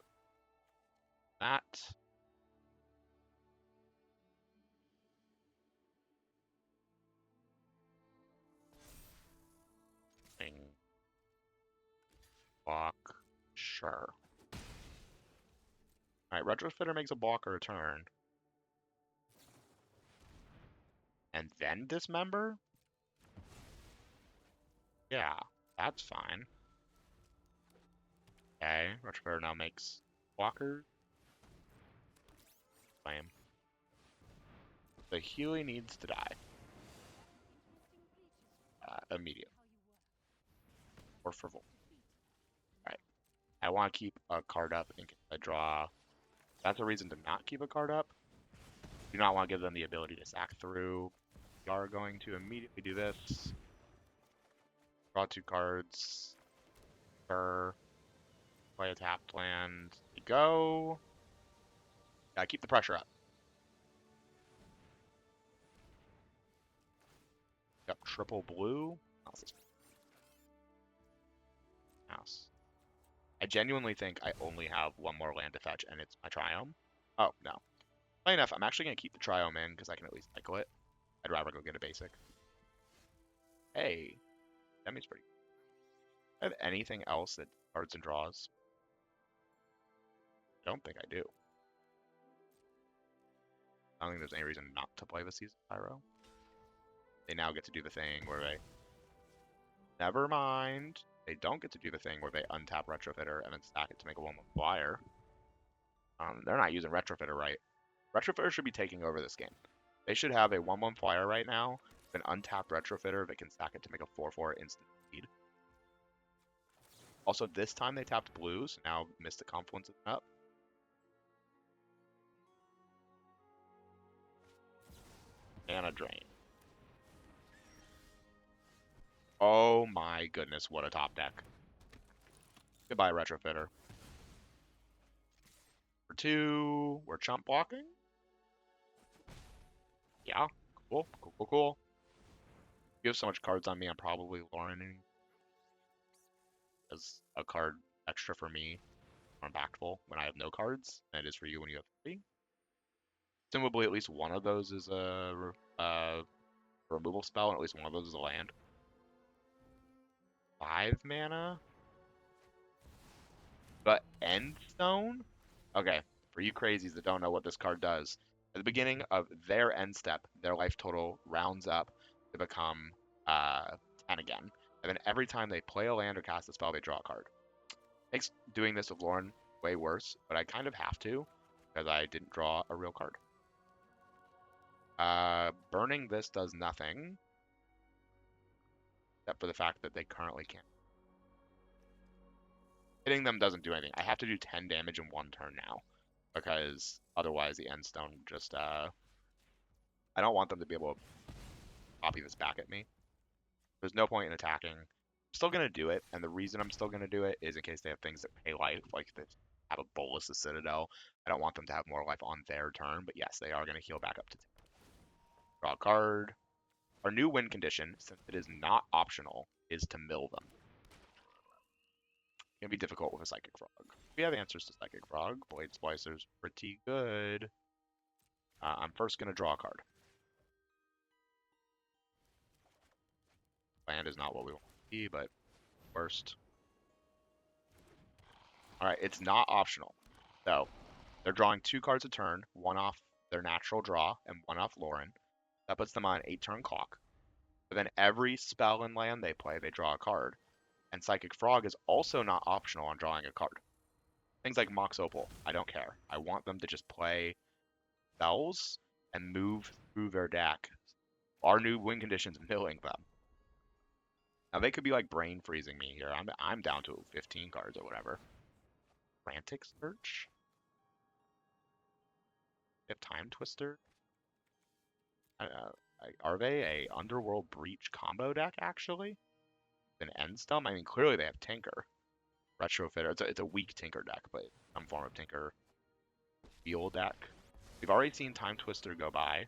That. Block. Sure. Alright, Retrofitter makes a block or a turn. And then Dismember? Yeah, that's fine. Okay, Retrofitter now makes blockers. Flame. The Healy needs to die. Immediately. Or for Volt. Alright. I want to keep a card up in case I draw. That's a reason to not keep a card up. Do not want to give them the ability to sack through. We are going to immediately do this. Draw 2 cards. Sure. Play a tapped land. Go. Gotta keep the pressure up. Got triple blue. House. I genuinely think I only have 1 more land to fetch, and it's my Triome. Oh, no. Funny enough, I'm actually going to keep the Triome in, because I can at least cycle it. I'd rather go get a basic. Hey. That means pretty good. I have anything else that cards and draws? I don't think I do. I don't think there's any reason not to play the Season Pyro. They now get to do the thing where they Never mind. They don't get to do the thing where they untap Retrofitter and then stack it to make a 1/1 flyer. They're not using Retrofitter right. Retrofitter should be taking over this game. They should have a 1/1 flyer right now, an untapped Retrofitter that can stack it to make a 4/4 instant speed. Also, this time they tapped blue, so now Mystic Confluence is up. And a drain. Oh my goodness, what a top deck. Goodbye, Retrofitter. For 2, we're chump blocking. Yeah, cool, cool, cool, cool. You have so much cards on me, I'm probably Lauren as a card extra for me, more impactful when I have no cards than it is for you when you have 3. Presumably, at least one of those is a removal spell, and at least one of those is a land. 5 mana? But End Stone? Okay, for you crazies that don't know what this card does, at the beginning of their end step, their life total rounds up to become 10 again. And then every time they play a land or cast a spell, they draw a card. Makes doing this with Lauren way worse, but I kind of have to because I didn't draw a real card. Burning this does nothing except for the fact that they currently can't. Hitting them doesn't do anything. I have to do 10 damage in 1 turn now because otherwise the end stone just I don't want them to be able to copy this back at me. There's no point in attacking. I'm still gonna do it, and the reason I'm still gonna do it is in case they have things that pay life, like they have a Bolus of Citadel. I don't want them to have more life on their turn, but yes, they are gonna heal back up to 10. Draw a card. Our new win condition, since it is not optional, is to mill them. It's gonna be difficult with a Psychic Frog. We have answers to Psychic Frog. Blade Splicer's pretty good. I'm first gonna draw a card. Land is not what we want to be, but worst. Alright, it's not optional. So, they're drawing 2 cards a turn, 1 off their natural draw and 1 off Lauren. That puts them on an 8-turn clock. But then every spell and land they play, they draw a card. And Psychic Frog is also not optional on drawing a card. Things like Mox Opal, I don't care. I want them to just play spells and move through their deck. Our new win conditions milling them. Now they could be like brain freezing me here. I'm down to 15 cards or whatever. Frantic Search? They have Time Twister? Are they a Underworld Breach combo deck actually? An End Stump? I mean, clearly they have Tinker. Retrofitter. It's a weak Tinker deck, but some form of Tinker Field deck. We've already seen Time Twister go by,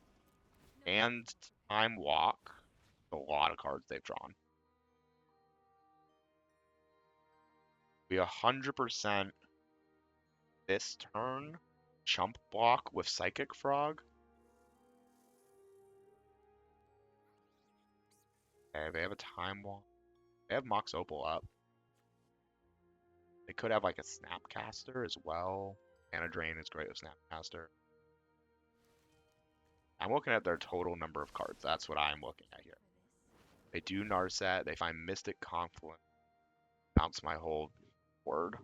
and Time Walk. A lot of cards they've drawn. We 100% this turn chump block with Psychic Frog. Okay, they have a Time Walk. They have Mox Opal up. They could have like a Snapcaster as well. Mana Drain is great with Snapcaster. I'm looking at their total number of cards. That's what I'm looking at here. They do Narset. They find Mystic Confluence. Bounce my whole board.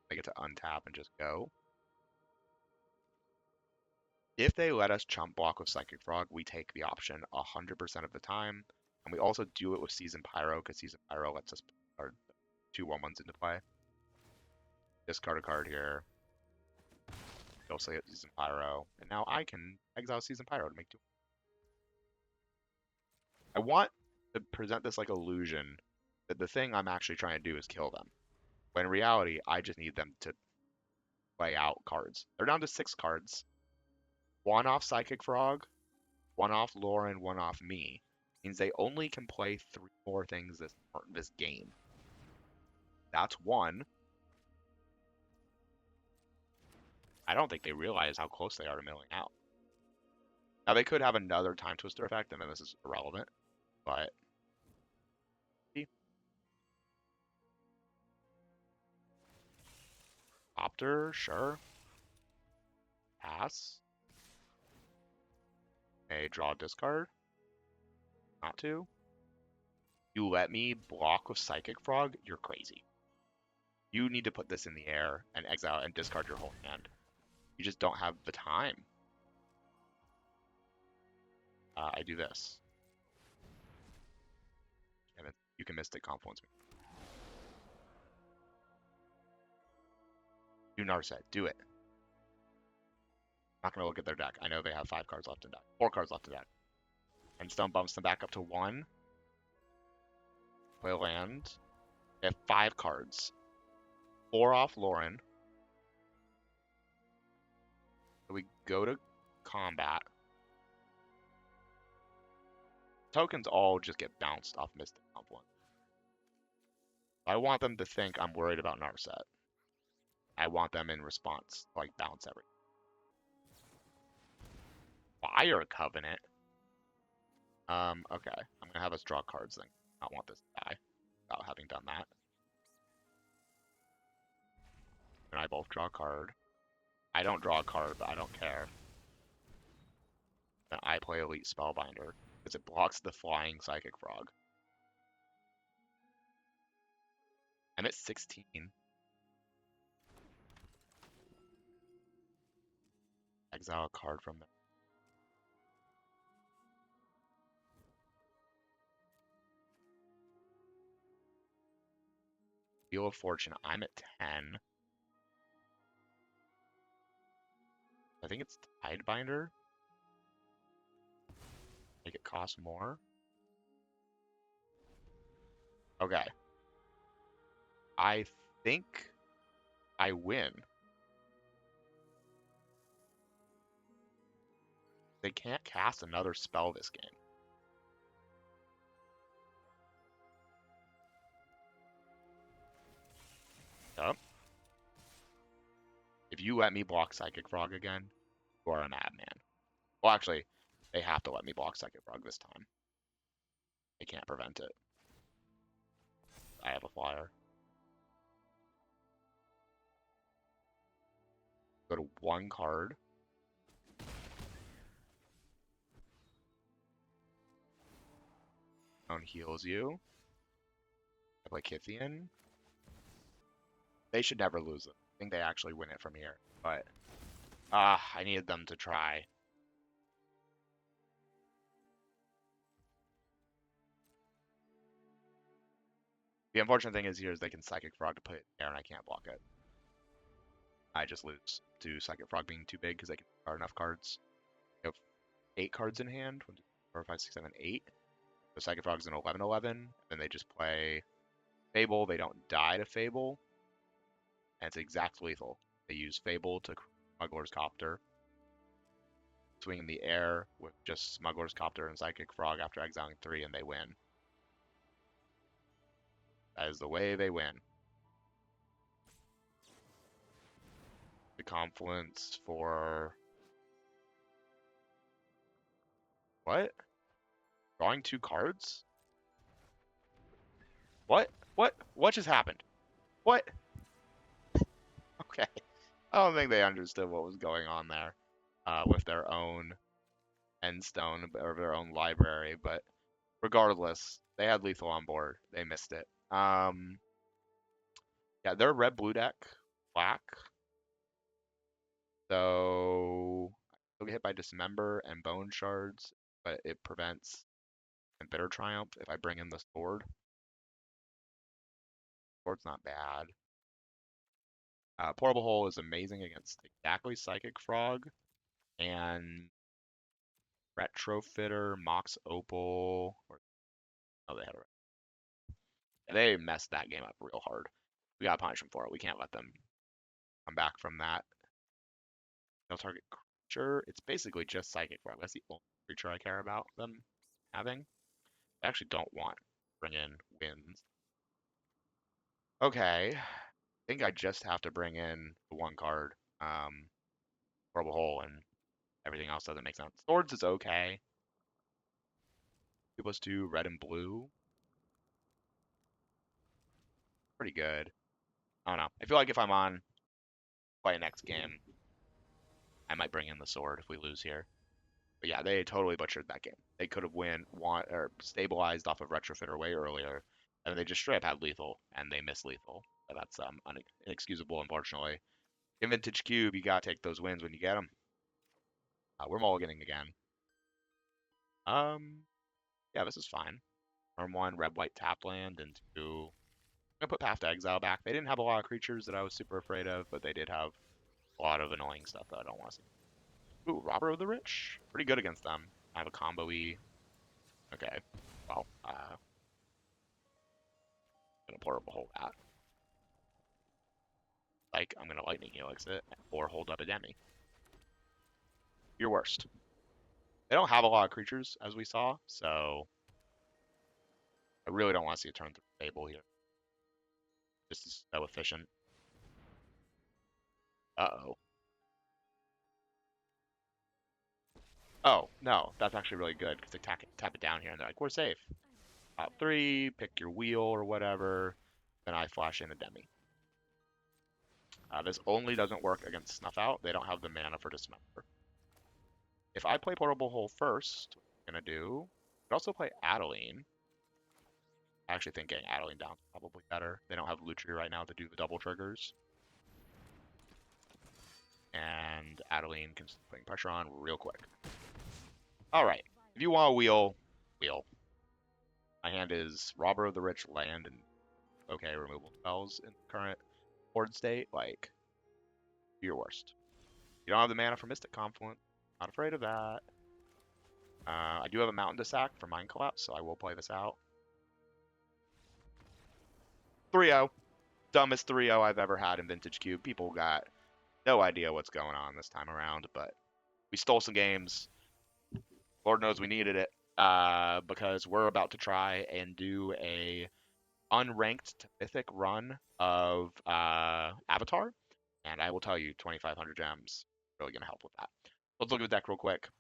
They get to untap and just go. If they let us chump block with Psychic Frog, we take the option 100% of the time. And we also do it with Season Pyro, because Season Pyro lets us put our 2 1/1s into play. Discard a card here. Go say it Season Pyro. And now I can exile Season Pyro to make 2. I want to present this like illusion that the thing I'm actually trying to do is kill them. When in reality, I just need them to play out cards. They're down to 6 cards. 1 off Psychic Frog, 1 off Lauren, 1 off me. Means they only can play 3 more things this game. That's 1. I don't think they realize how close they are to milling out. Now they could have another Time Twister effect, and then this is irrelevant. But Opter, sure. Pass. A draw discard. not to. You let me block with Psychic Frog, you're crazy. You need to put this in the air and exile and discard your whole hand. You just don't have the time. I do this. And you can Mystic Confluence me. Do Narset. Do it. I'm not going to look at their deck. I know they have 5 cards left in deck. 4 cards left in deck. And Stone bumps them back up to 1. Play land. They have 5 cards. 4 off Lauren. So we go to combat. Tokens all just get bounced off Mystic Confluence. I want them to think I'm worried about Narset. I want them in response to like bounce everything. Fire Covenant. Okay. I'm gonna have us draw cards then. I don't want this to die without having done that. And I both draw a card. I don't draw a card, but I don't care. Then I play Elite Spellbinder because it blocks the flying Psychic Frog. I'm at 16. Exile a card from there. Wheel of Fortune, I'm at 10. I think it's Tidebinder. Make it cost more. Okay. I think I win. They can't cast another spell this game. Yep. If you let me block Psychic Frog again, you are a madman. Well, actually, they have to let me block Psychic Frog this time. They can't prevent it. I have a flyer. Go to 1 card. Stone heals you. I play Kithian. They should never lose it. I think they actually win it from here. But, I needed them to try. The unfortunate thing is here is they can Psychic Frog to put it there and I can't block it. I just lose to Psychic Frog being too big because they can draw enough cards. They have 8 cards in hand. 1, 2, 3, 4, 5, 6, 7, 8. So Psychic Frog's an 11/11. Then they just play Fable. They don't die to Fable. And it's exact lethal. They use Fable to Smuggler's Copter. Swing in the air with just Smuggler's Copter and Psychic Frog after exiling 3 and they win. That is the way they win. The Confluence for... What? Drawing 2 cards? What? What just happened? What? Okay. I don't think they understood what was going on there with their own endstone or their own library, but regardless, they had lethal on board. They missed it. Yeah, they're red-blue deck, black. So they'll get hit by Dismember and Bone Shards, but it prevents and Bitter Triumph if I bring in the sword. Sword's not bad. Portable Hole is amazing against exactly Psychic Frog and Retrofitter, Mox Opal. Oh, they had they messed that game up real hard. We gotta punish them for it. We can't let them come back from that. No target creature. It's basically just Psychic Frog. That's the only creature I care about them having. I actually don't want to bring in Winds. Okay. I think I just have to bring in the 1 card. Rubble Hole and everything else doesn't make sense. Swords is okay. 2+2, red and blue. Pretty good. I don't know. I feel like if I'm on play next game, I might bring in the sword if we lose here. But yeah, they totally butchered that game. They could have won or stabilized off of Retrofitter way earlier, and they just straight up had lethal, and they missed lethal. So that's inexcusable, unfortunately. In Vintage Cube, you gotta take those wins when you get them. We're mulliganing again. Um, yeah, this is fine. Turn one, red white tap land into. I'm gonna put Path to Exile back. They didn't have a lot of creatures that I was super afraid of, but they did have a lot of annoying stuff that I don't want to see. Ooh, Robber of the Rich, pretty good against them. I have a combo-y. Okay, well, gonna portable hold that. Like, I'm gonna Lightning Helix it or hold up a Demi. Your worst. They don't have a lot of creatures, as we saw, so I really don't want to see a turn through the table here. Just is so efficient. Uh-oh. Oh, no, that's actually really good because they tap it down here and they're like, we're safe. Top three, pick your wheel or whatever. Then I flash in a Demi. This only doesn't work against Snuff Out. They don't have the mana for Dismember. If I play Portable Hole first, what I'm going to do, I could also play Adeline. I actually think getting Adeline down is probably better. They don't have Lutri right now to do the double triggers. And Adeline can start putting pressure on real quick. Alright, if you want a wheel, wheel. My hand is Robber of the Rich, land, and okay, removal spells in the current board state. Like, do your worst. You don't have the mana for Mystic Confluence. Not afraid of that. I do have a Mountain to sack for Mind Collapse, so I will play this out. 3-0. Dumbest 3-0 I've ever had in Vintage Cube. People got no idea what's going on this time around, but we stole some games. Lord knows we needed it because we're about to try and do a unranked to mythic run of Avatar, and I will tell you, 2,500 gems really gonna help with that. Let's look at the deck real quick.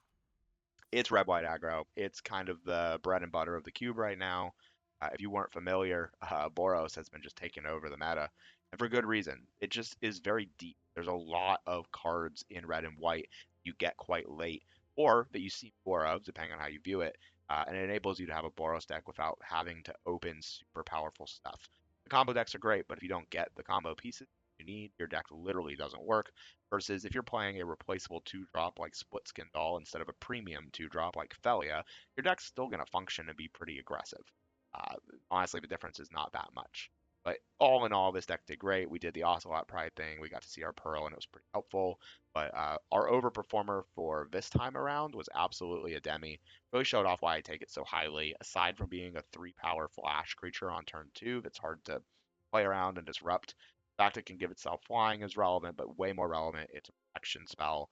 It's red white aggro. It's kind of the bread and butter of the cube right now. If you weren't familiar, Boros has been just taking over the meta, and for good reason. It just is very deep. There's a lot of cards in red and white you get quite late, or that you see more of, depending on how you view it, and it enables you to have a Boros deck without having to open super powerful stuff. The combo decks are great, but if you don't get the combo pieces you need, your deck literally doesn't work. Versus if you're playing a replaceable 2-drop like Split Skin Doll instead of a premium 2-drop like Felia, your deck's still going to function and be pretty aggressive. Uh, Honestly, the difference is not that much. But all in all, this deck did great. We did the Ocelot Pride thing. We got to see our Pearl, and it was pretty helpful. But our overperformer for this time around was absolutely a Demi. Really showed off why I take it so highly. Aside from being a 3-power flash creature on turn 2 that's hard to play around and disrupt, the fact it can give itself flying is relevant, but way more relevant, it's a protection spell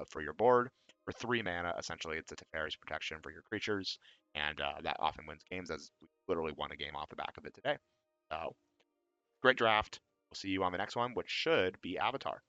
for your board. For 3 mana, essentially, it's a Teferi's protection for your creatures, and that often wins games, as we literally won a game off the back of it today. So, great draft. We'll see you on the next one, which should be Avatar.